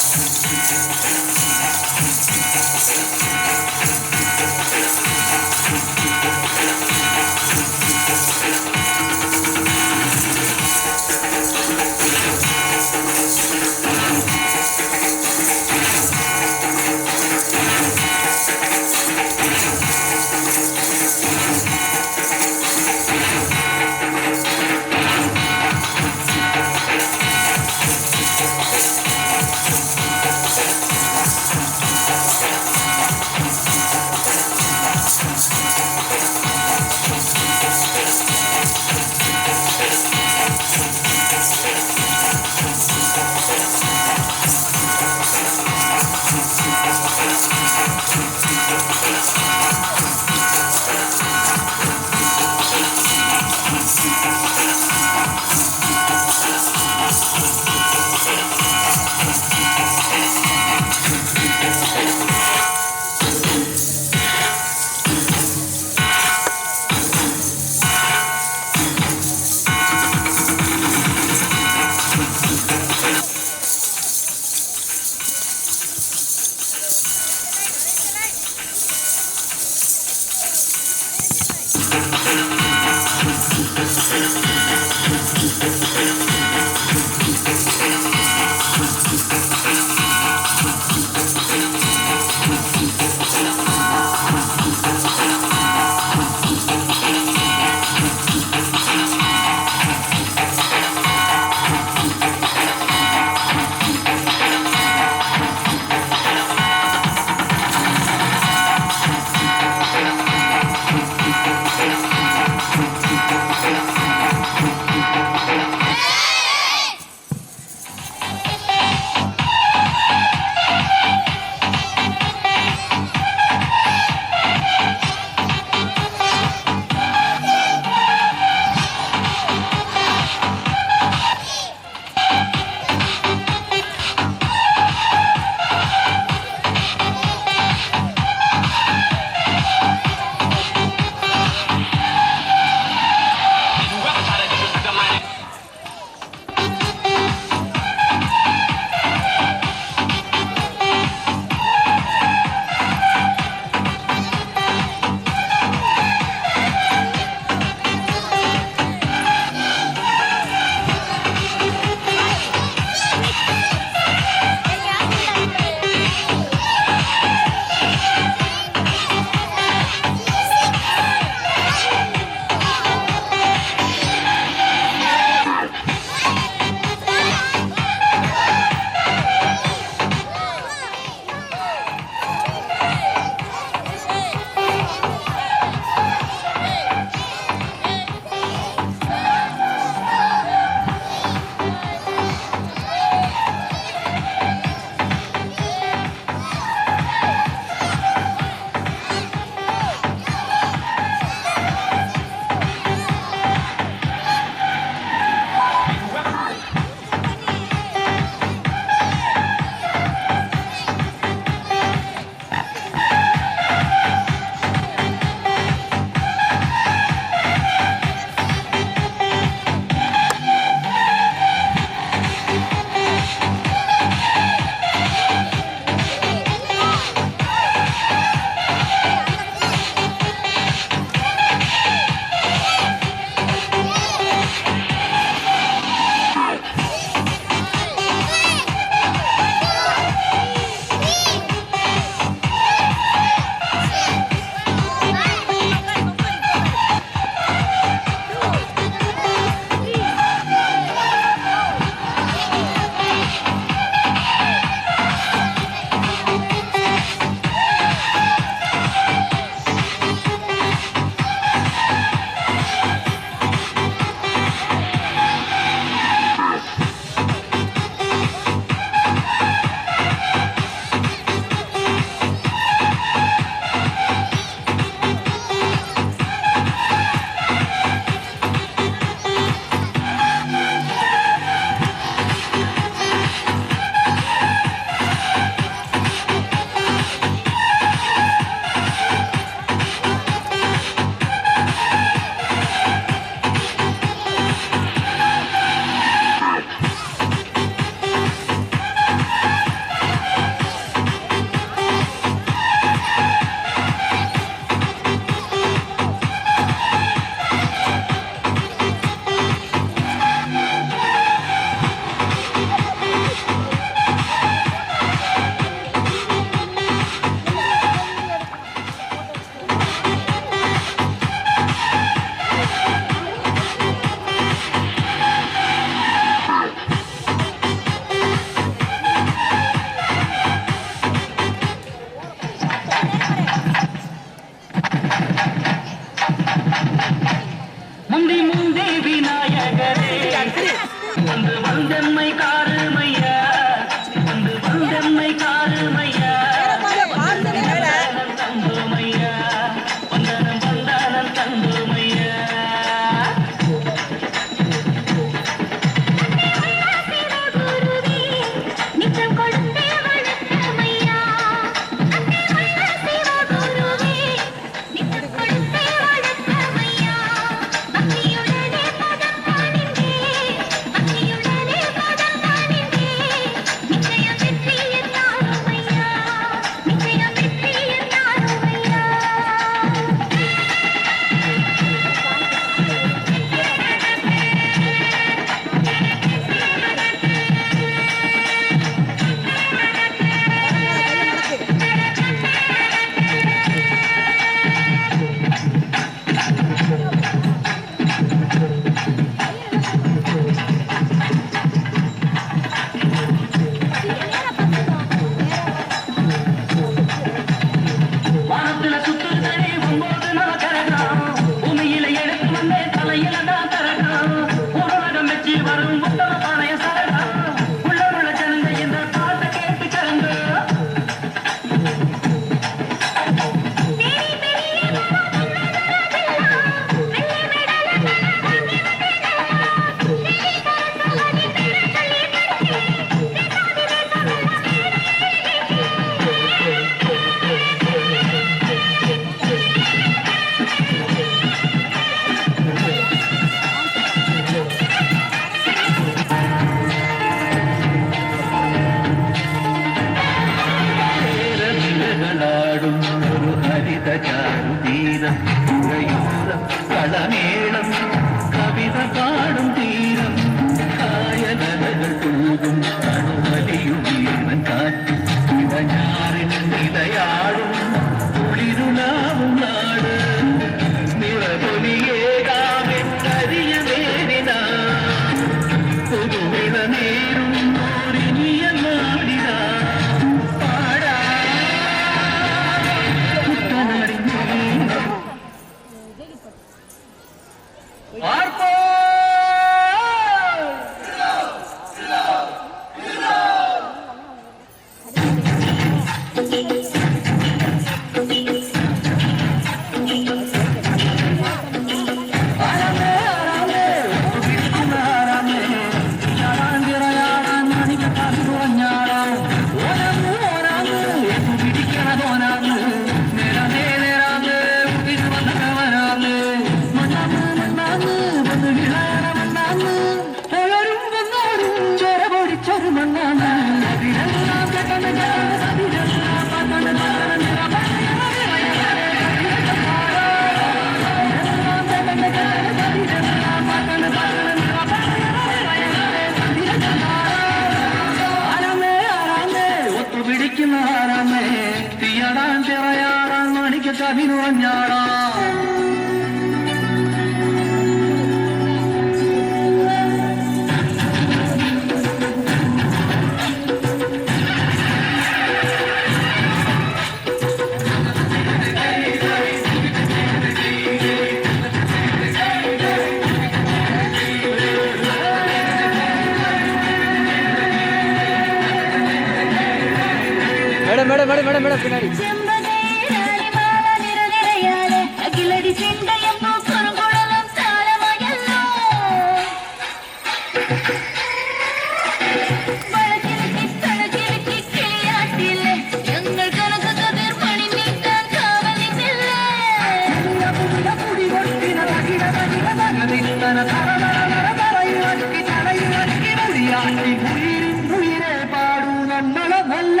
பாடும் நம்மள நல்ல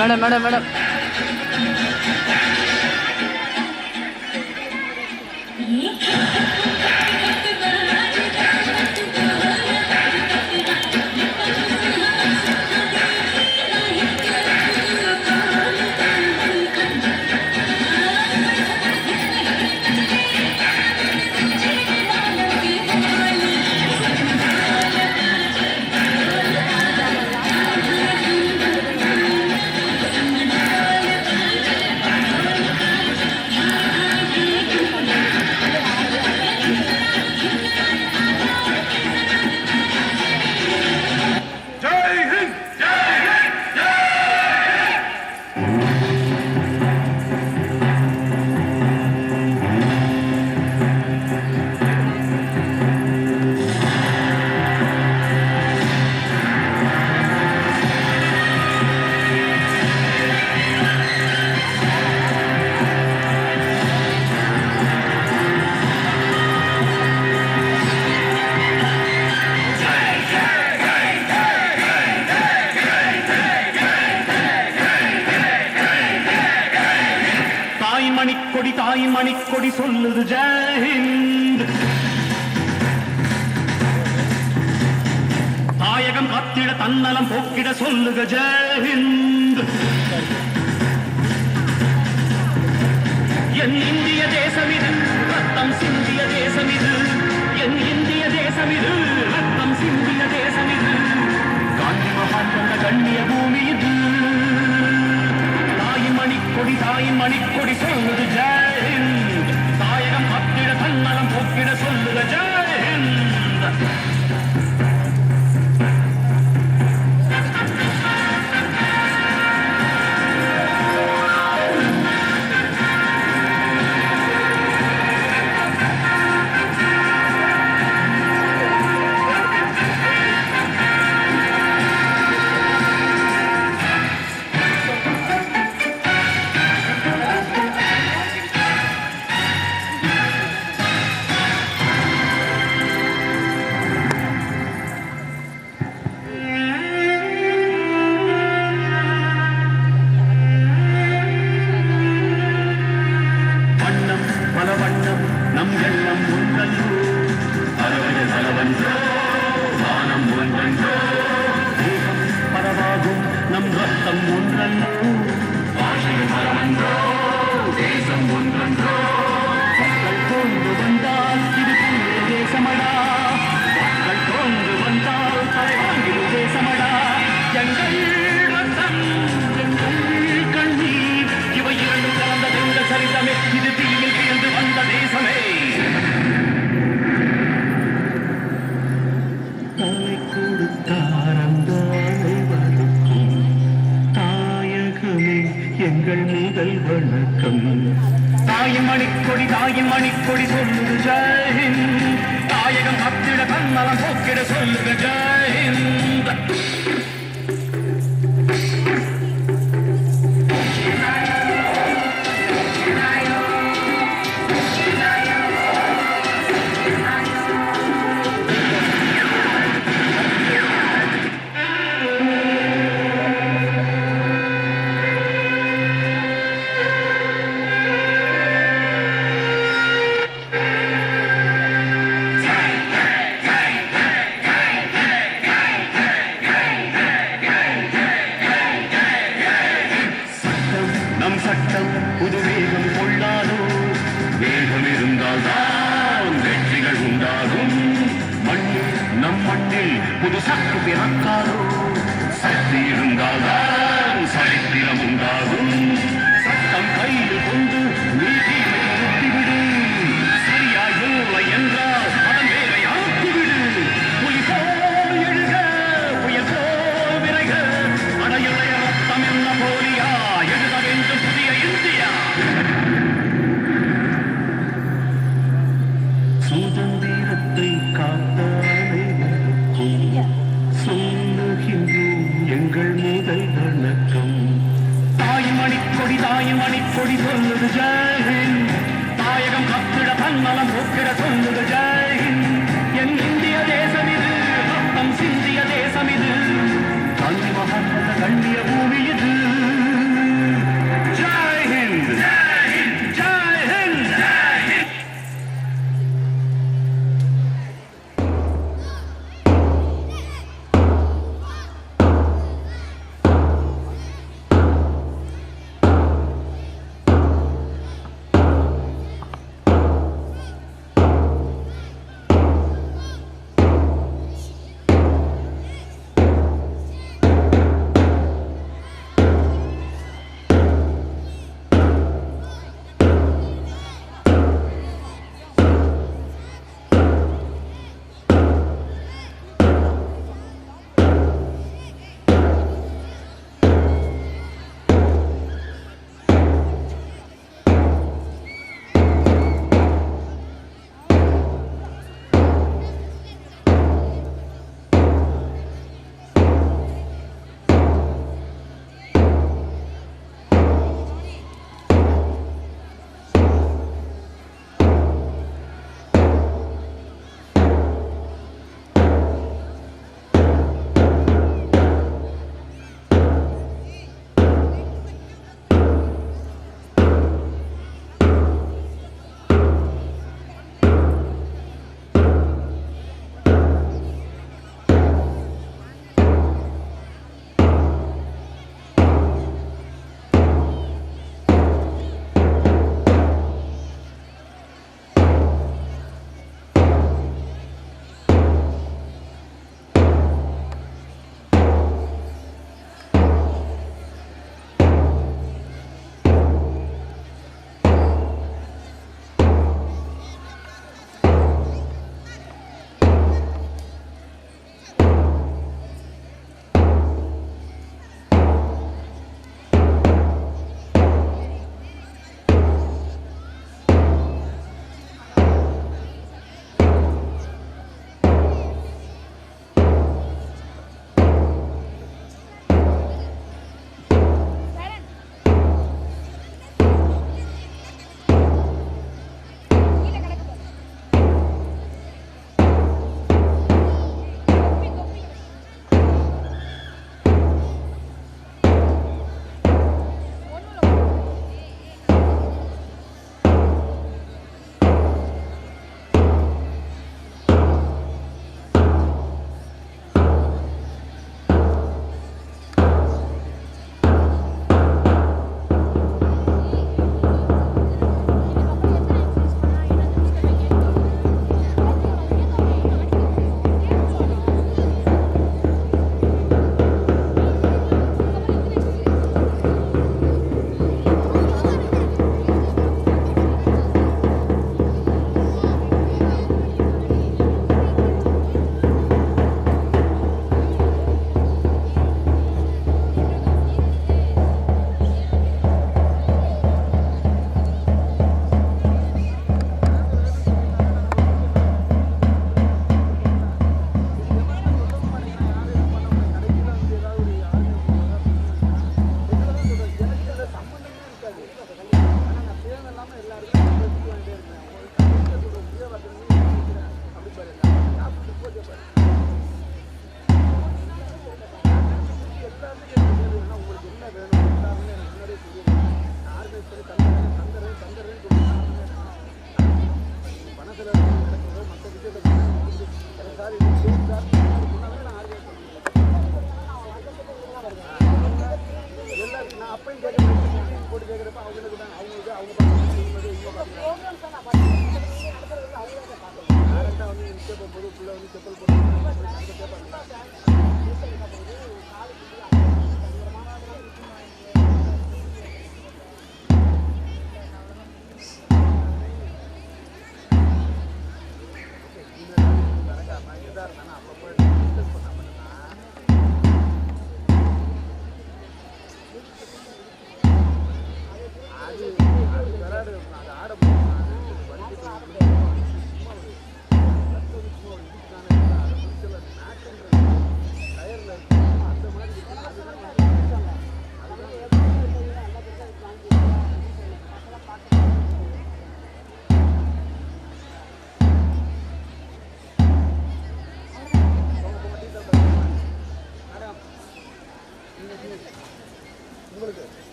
மேடம் மேடம் மேடம் மேடம் जय हिंद जय हिंद जय தாயின் மணிக்கொடி சொல்லுது ஜெய் ஹிந்த். தாயகம் காத்திட தன்னலம் போக்கிட சொல்லுக ஜெய் ஹிந்த். என் இந்திய தேசம் இது ரத்தம் சிந்திய தேசம் இது. என் இந்திய தேசம் இது ரத்தம் சிந்திய தேசம் இது. காந்தி மகான் கொண்ட கண்ணிய பூமி இது. தாயின் மணிக்கொடி சொல்லுது ஜெய் ஹிந்த். தாயகம் காத்திட தன்னலம் போக்கிட சொல்லுக ஜெய் ஹிந்த். தாயின் மணிக்கொடி சொல்லுது ஜெய் ஹிந்த். தாயகம் காத்திட தன்னலம் போக்கிட சொல்லுக ஜெய் ஹிந்த். புதுசாக்கு பிறக்காதோ சக்தி இருந்தால்தான் சரித்திரம் உண்டாகும். சட்டம் கையில் கொண்டு நீதியை நிறுத்திவிடு. சரியாயில்லை என்றால் அதன் வேலை ஆக்கிவிடு. புலி போல் எழுக புயல் போல் விரைக. அடையுடைய ரத்தம் என்ன போலியா எழுத வேண்டும் புதிய இந்தியா. சுதந்திரத்தை காத்த எங்கள் முதல் வணக்கம். தாயின் மணிக்கொடி சொல்லுது ஜெய் ஹிந்த். தாயகம் காத்திட தன்னலம் போக்கிட சொல்லுது ஜெய் ஹிந்த். என் இந்திய தேசம் இது ரத்தம் சிந்திய தேசம் இது. காந்தி மகான் கண்ணிய பூமி இது.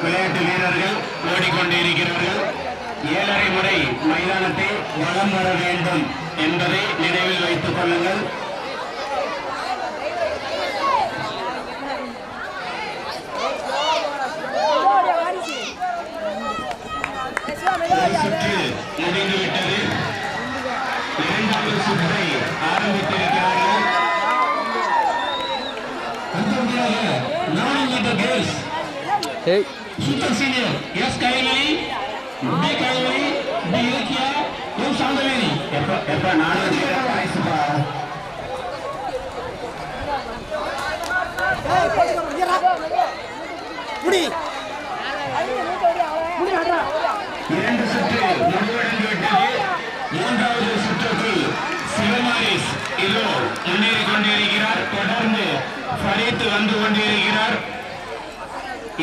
விளையாட்டு வீரர்கள் ஓடிக்கொண்டிருக்கிறார்கள். 7:30 முறை மைதானத்தை வலம் வர வேண்டும் என்பதை நினைவில் வைத்துக் கொள்ளுங்கள். சுற்று முடிந்துவிட்டது. இரண்டாவது சுற்றை ஆரம்பித்திருக்கிறார்கள். Super senior S Kaivali, P Kaivali, P Ilakkiya, M Santhaveni. எப்ப நானும் வயசுப்பா. இரண்டு சுற்று முடிவடைந்துவிட்டது. மூன்றாவது சுற்றுக்குள் சிவமாரிஸ் இதோ முன்னேறி கொண்டிருக்கிறார். தொடர்ந்து ஃபரீத் வந்து கொண்டிருக்கிறார்.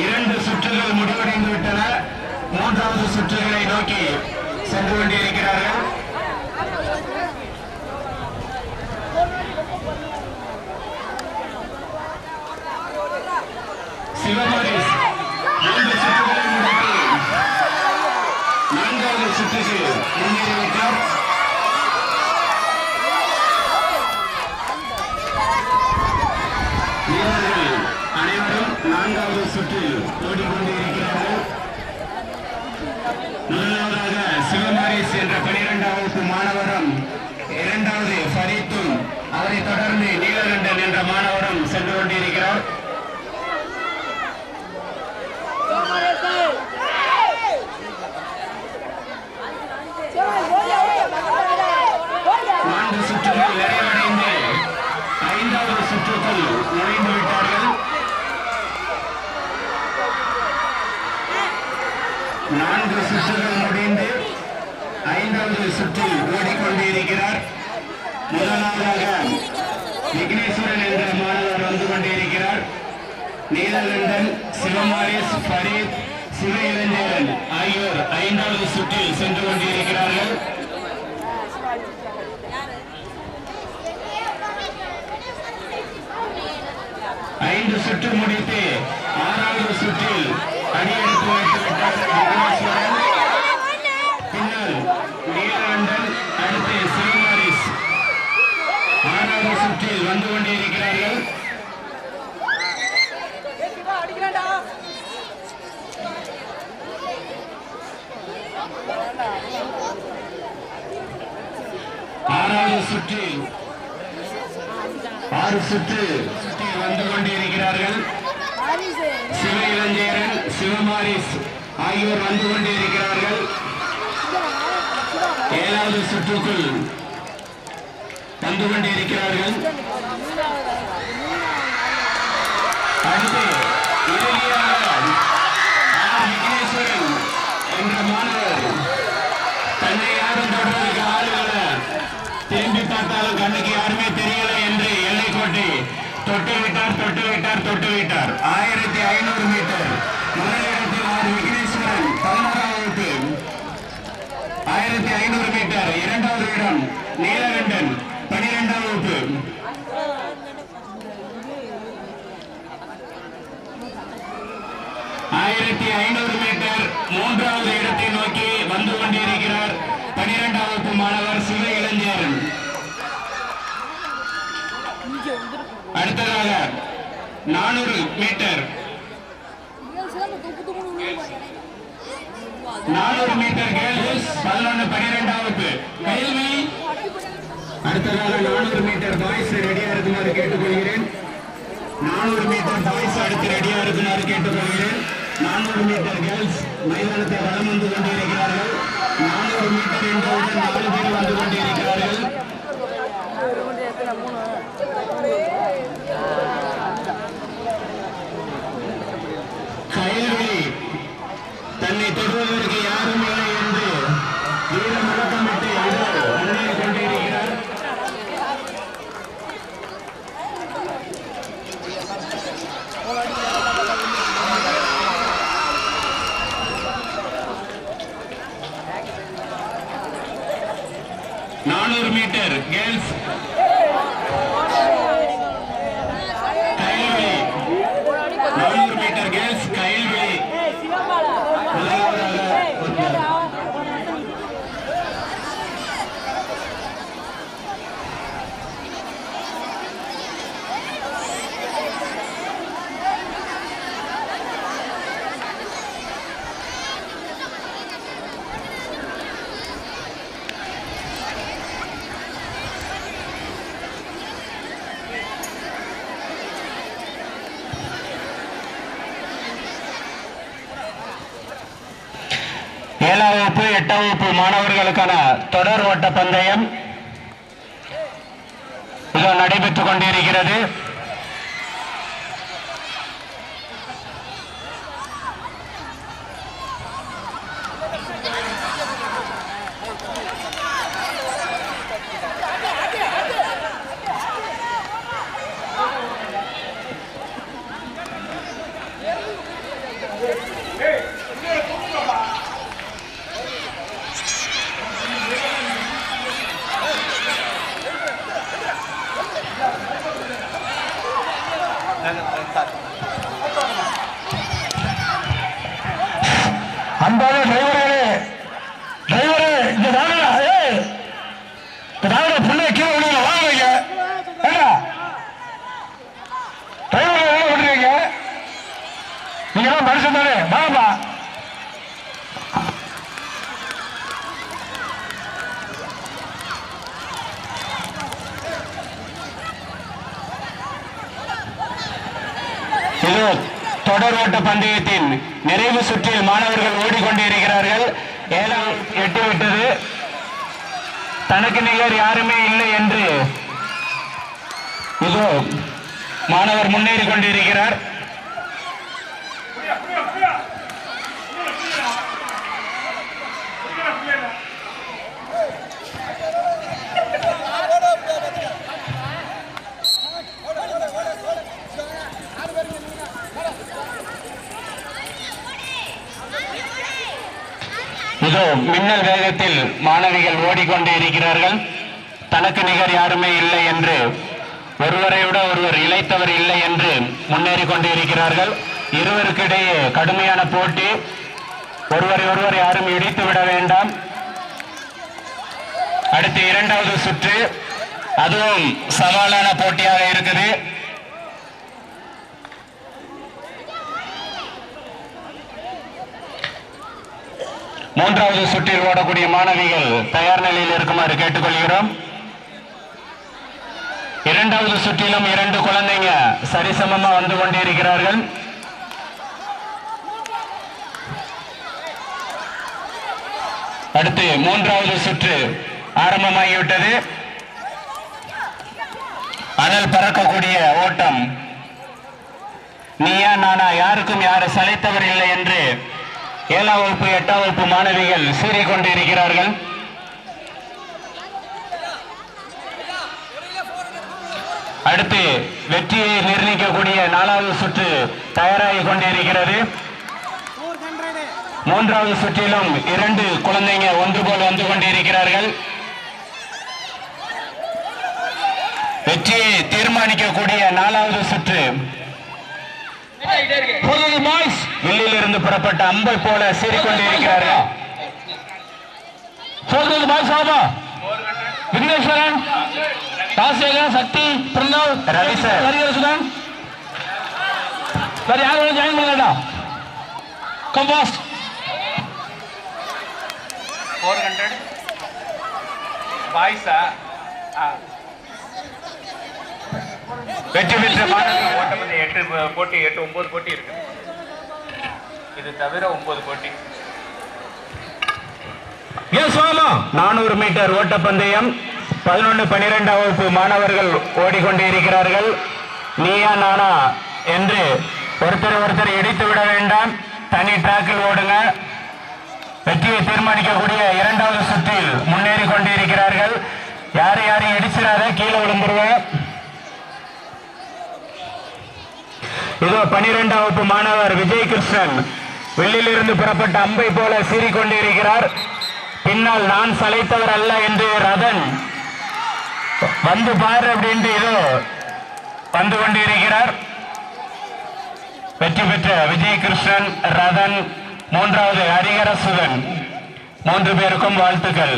இரண்டு சுற்றுகள் முடிவடைந்து விட்டன. மூன்றாவது சுற்றுகளை நோக்கி சென்று கொண்டிருக்கிறார்கள். சிவமாரிஸ் 4 சுற்றுகளை முடித்து 4வது சுற்றுக்கு முன்னேறிவிட்டார். வீரர்கள் அனைவரும் 4வது சுற்றில் ஓடிக்கொண்டிருக்கிறார்கள். முதலாவதாக சிவமாரிஸ் என்ற 12வது மாணவரும், 2வது ஃபரீத்தும், அவரை தொடர்ந்து நீலகண்டன் என்ற மாணவரும் சென்று கொண்டிருக்கிறார். நான்கு சுற்றுகள் நிறைவடைந்து 5வது சுற்றுக்குள் நுழைந்து விட்டார்கள். 4 சுற்றுகள் முடிந்து 5வது சுற்றில் ஓடிக்கொண்டிருக்கிறார். முதலாவதாக விக்னேஸ்வரன் என்ற மாணவர் வந்து கொண்டிருக்கிறார். நீலகண்டன், சிவமாரிஸ், ஃபரீத், சிவ இளைஞரன் ஆகியோர் 5வது சுற்றில் சென்று கொண்டிருக்கிறார்கள். 5 சுற்று முடித்து 6வது சுற்றில் அடியெடுத்து வைத்துவிட்டார் விக்னேஸ்வரன். பின்னர் நீலகண்டன், அடுத்து சிவமாரிஸ் 6வது சுற்றில் வந்து கொண்டிருக்கிறார்கள். ஆறாவது சுற்றில் 6 சுற்றில் வந்து கொண்டிருக்கிறார்கள். சிவ இளைஞரன், சிவமாரிஸ் ஆகியோர் வந்து கொண்டிருக்கிறார்கள். 7வது சுற்றுக்குள் வந்து கொண்டிருக்கிறார்கள். அடுத்து இறுதியாக விக்னேஸ்வரன் என்ற மாணவர் தன்னை யாரும் தொடர்புக்கு ஆளுகளை திரும்பி பார்த்தாலும் கண்ணுக்கு யாருமே தெரியல என்று எல்லை கோட்டை தொட்டுவிட்டார். 1500 மீட்டர் முதலிடத்தில் விக்னேஸ்வரன் 11வது, 1500 மீட்டர் 2வது இடம் நீலகண்டன் 12வது. 1500 மீட்டர் 3வது இடத்தை நோக்கி வந்து கொண்டிருக்கிறார் 12வது மாணவர் சிவ இளைஞரன். அடுத்ததாக 400 மீட்டர் 400 மீட்டர் கேர்ள்ஸ் 11-12வது கைல்வி. அடுத்ததாக 400 மீட்டர் பாய்ஸ் ரெடியா இருக்குமாறு கேட்டுக்கொள்கிறேன். 400 மீட்டர் பாய்ஸ் அடுத்து ரெடியா இருக்குமாறு கேட்டுக்கொள்கிறேன். 400 மீட்டர் கேர்ள்ஸ் மைதானத்தை வலம் வந்து கொண்டிருக்கிறார்கள். 400 மீட்டர் என்றவுடன் 4 பேர் வந்து கொண்டிருக்கிறார்கள். கைல்வி தன்னை தொடுவதற்கு யாரும் இல்லை என்று வீர முழக்கமிட்டு முன்னேறி கொண்டிருக்கிறார். மீட்டர் கேர்ள்ஸ் கைல்வி 400 மீட்டர் கேர்ள்ஸ் கைல்வி 8ஆம் வகுப்பு மாணவர்களுக்கான தொடர் ஓட்ட பந்தயம் நடைபெற்றுக் கொண்டிருக்கிறது. அன்பான டிரைவரே இங்க தாங்க பிள்ளை கீழே விழுங்க வாங்க டிரைவர் எவ்வளவு விடுறீங்க நீங்க எல்லாம் மனுஷன் தானே வாங்கப்பா. இது தொடர் ஓட்ட பந்தயத்தின் நிறைவு சுற்றில் மாணவர்கள் ஓடிக்கொண்டிருக்கிறார்கள். 7 எட்டிவிட்டது. தனக்கு நிகர் யாருமே இல்லை என்று இதோ மாணவர் முன்னேறி கொண்டிருக்கிறார். இதோ மின்னல் வேகத்தில் மாணவிகள் ஓடிக்கொண்டே இருக்கிறார்கள். தனக்கு நிகர் யாருமே இல்லை என்று, ஒருவரை விட ஒருவர் இளைத்தவர் இல்லை என்று முன்னேறி கொண்டே இருக்கிறார்கள். இருவருக்கிடையே கடுமையான போட்டி. ஒருவரை ஒருவர் யாரும் இடித்து விட வேண்டாம். அடுத்து 2வது சுற்று, அதுவும் சவாலான போட்டியாக இருக்குது. மூன்றாவது சுற்றில் ஓடக்கூடிய மாணவிகள் தயார் நிலையில் இருக்குமாறு கேட்டுக்கொள்கிறோம். 2வது சுற்றிலும் 2 குழந்தைங்க சரிசமமா வந்து கொண்டிருக்கிறார்கள். அடுத்து 3வது சுற்று ஆரம்பமாகிவிட்டது. அனல் பறக்கக்கூடிய ஓட்டம். நீயா நானா, யாருக்கும் யாரு சளைத்தவர் இல்லை என்று 7ஆம் வகுப்பு 8ஆம் வகுப்பு மாணவிகள் சீறிக்கொண்டிருக்கிறார்கள். அடுத்து வெற்றியை நிர்ணயிக்கக்கூடிய 4வது சுற்று தயாராகி கொண்டிருக்கிறது. 3வது சுற்றிலும் 2 குழந்தைங்க ஒன்று போல் வந்து கொண்டிருக்கிறார்கள். வெற்றியை தீர்மானிக்கக்கூடிய 4வது சுற்று. வில்லிலிருந்து புறப்பட்ட அம்பை போல சீறிக்கொண்டிருக்கிறார்கள். விக்னேஸ்வரன், ராஜசேகர், சக்தி, பிரணவ், ரவி சார், ஹரிஹரசுதன், வேற யாரும் ஜாயின் பண்ணலடா. கம்பாஸ்ட் 400 பாய்ஸா வெற்றி பெற்ற மாணவர்கள் ஓட்டப்பந்தய 8 போட்டி 9 போட்டி இருக்கு. இது தவிர 9 போட்டி. 400 மீட்டர் ஓட்டப்பந்தயம் 11, 12ஆம் வகுப்பு மாணவர்கள் ஓடிக்கொண்டிருக்கிறார்கள். நீயா நானா என்று ஒருத்தர் இடித்து விட வேண்டாம். தனி டிராக்கில் ஓடுங்க. வெற்றியை தீர்மானிக்கக்கூடிய 2வது சுற்றில் முன்னேறி கொண்டிருக்கிறார்கள். யாரையும் இடிச்சிடாத, கீழே விழுந்துருவேன். இதோ 12ஆம் வகுப்பு மாணவர் விஜய் கிருஷ்ணன் வெளியிலிருந்து புறப்பட்ட அம்பை போல சீறிக்கொண்டிருக்கிறார். பின்னால் நான் சளைத்தவர் அல்ல என்று ரதன் வந்து பாரு அப்படின்ட்டு இதோ வந்து கொண்டிருக்கிறார். வெற்றி பெற்ற விஜய் கிருஷ்ணன், ரதன், 3வது ஹரிஹரசுதன், 3 பேருக்கும் வாழ்த்துக்கள்.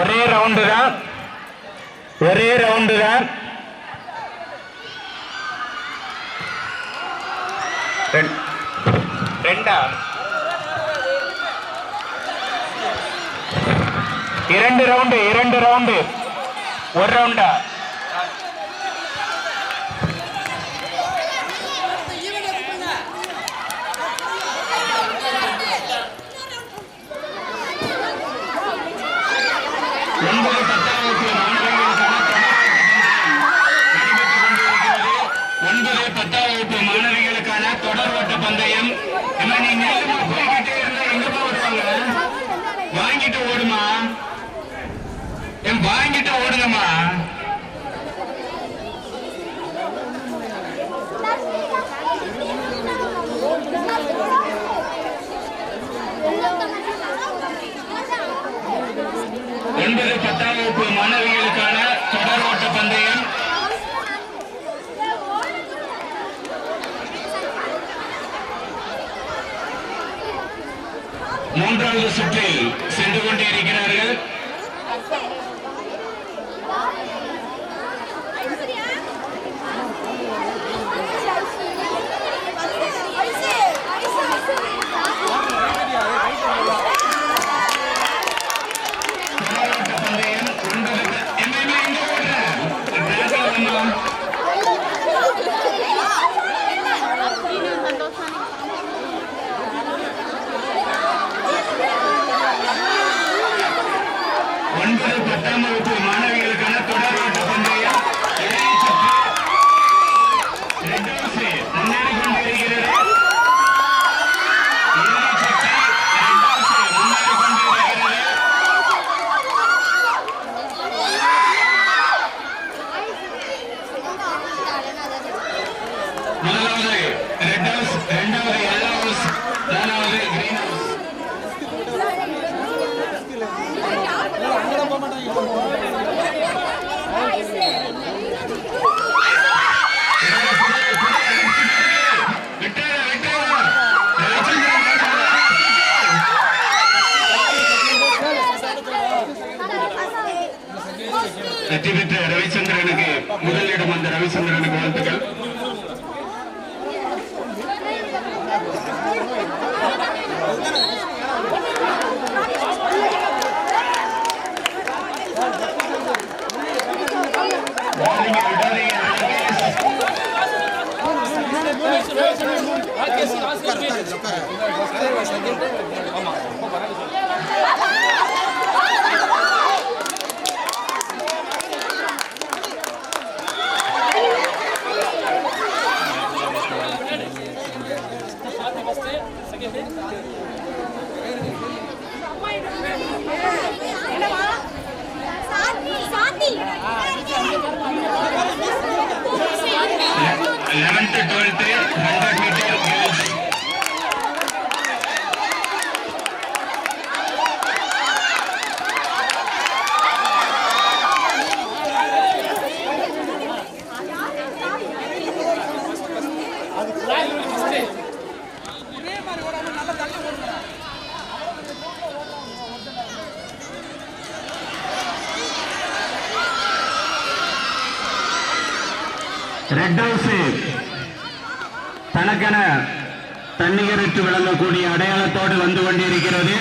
ஒரே ரவுண்டு தான். 2 ரவுண்டு 1 ரவுண்டா? 9, 10ஆம் வகுப்பு மாணவிகளுக்கான தொடர் ஓட்ட பந்தயம். மூன்றாவது சுற்றில் சென்று கொண்டிருக்கிறார்கள். வெற்றி பெற்ற ரவிச்சந்திரனுக்கு முதலிடம் வந்த ரவிச்சந்திரனுக்கு வாழ்த்துக்கள். ரெட் ஹவுஸ் தனக்கென தன்னிகரற்று விளங்கக்கூடிய அடையாளத்தோடு வந்து கொண்டிருக்கிறது.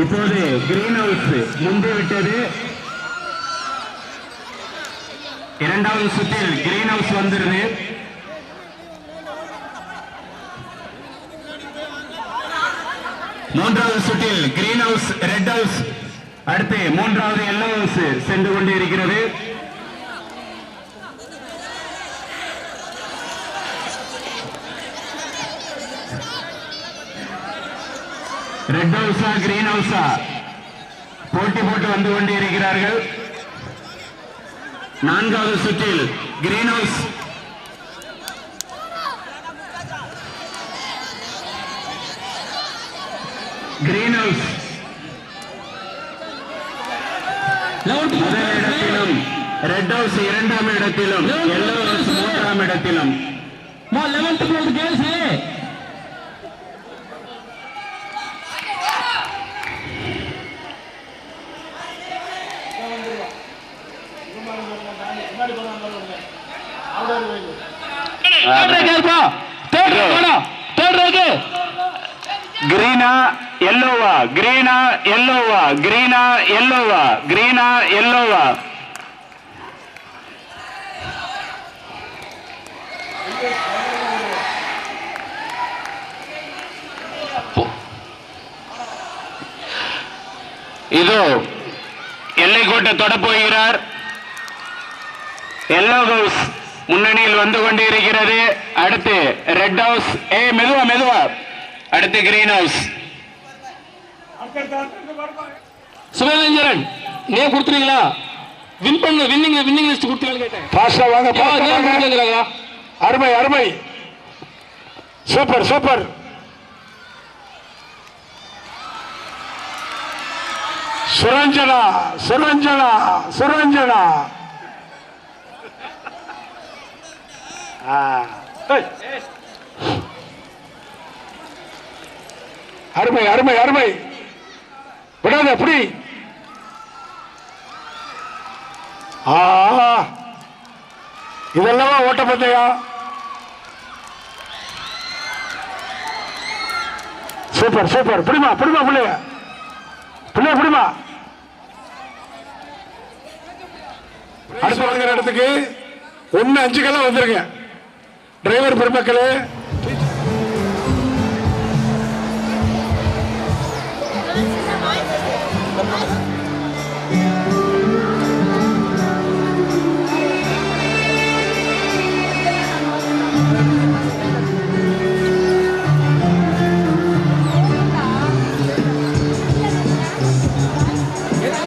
இப்போது கிரீன் ஹவுஸ் முந்திவிட்டது. இரண்டாவது சுற்றில் கிரீன் ஹவுஸ் வந்துருது. மூன்றாவது சுற்றில் கிரீன் ஹவுஸ் ரெட் ஹவுஸ், அடுத்து மூன்றாவது எல்லோ ஹவுஸ் சென்று கொண்டிருக்கிறது. ரெட் ஹவுஸா கிரீன் ஹவுஸா போட்டி போட்டு வந்து கொண்டிருக்கிறார்கள். நான்காவது சுற்றில் கிரீன் ஹவுஸ் கிரீன் ஹவுஸ் முதல் இடத்திலும், ரெட் ஹவுஸ் இரண்டாம் இடத்திலும், எல்லோ ஹவுஸ் மூன்றாம் இடத்திலும். 11th grade girls है. ग्रीना येल्लोवा, ग्रीना येल्लोवा, ग्रीना येल्लोवा, ग्रीना येल्लोवा. இதோ எல்லைக்கோட்டை தொடப் போகிறார். எல்லோ ஹவுஸ் முன்னணியில் வந்து கொண்டிருக்கிறது. அடுத்து ரெட் ஹவுஸ், மெதுவா மெதுவா, அடுத்து கிரீன் ஹவுஸ். சுமேந்திரன் நீங்க கொடுத்துறீங்களா? வின்னிங் லிஸ்ட் கொடுத்தீங்கன்னு கேட்டேன். அருமை அருமை. Super super. சுரஞ்சனா சுரஞ்சனா சுரஞ்சனா. அருமை அருமை அருமை. விடாத அப்படி. இதெல்லாம் ஓட்டப்பந்தயம். Super super. பிடிமா பிடிமா பிள்ளைய பிள்ளைய பிடிமா. அடுத்து வருகிற இடத்துக்கு 1-5 வந்துருங்க டிரைவர் பெருமக்களே.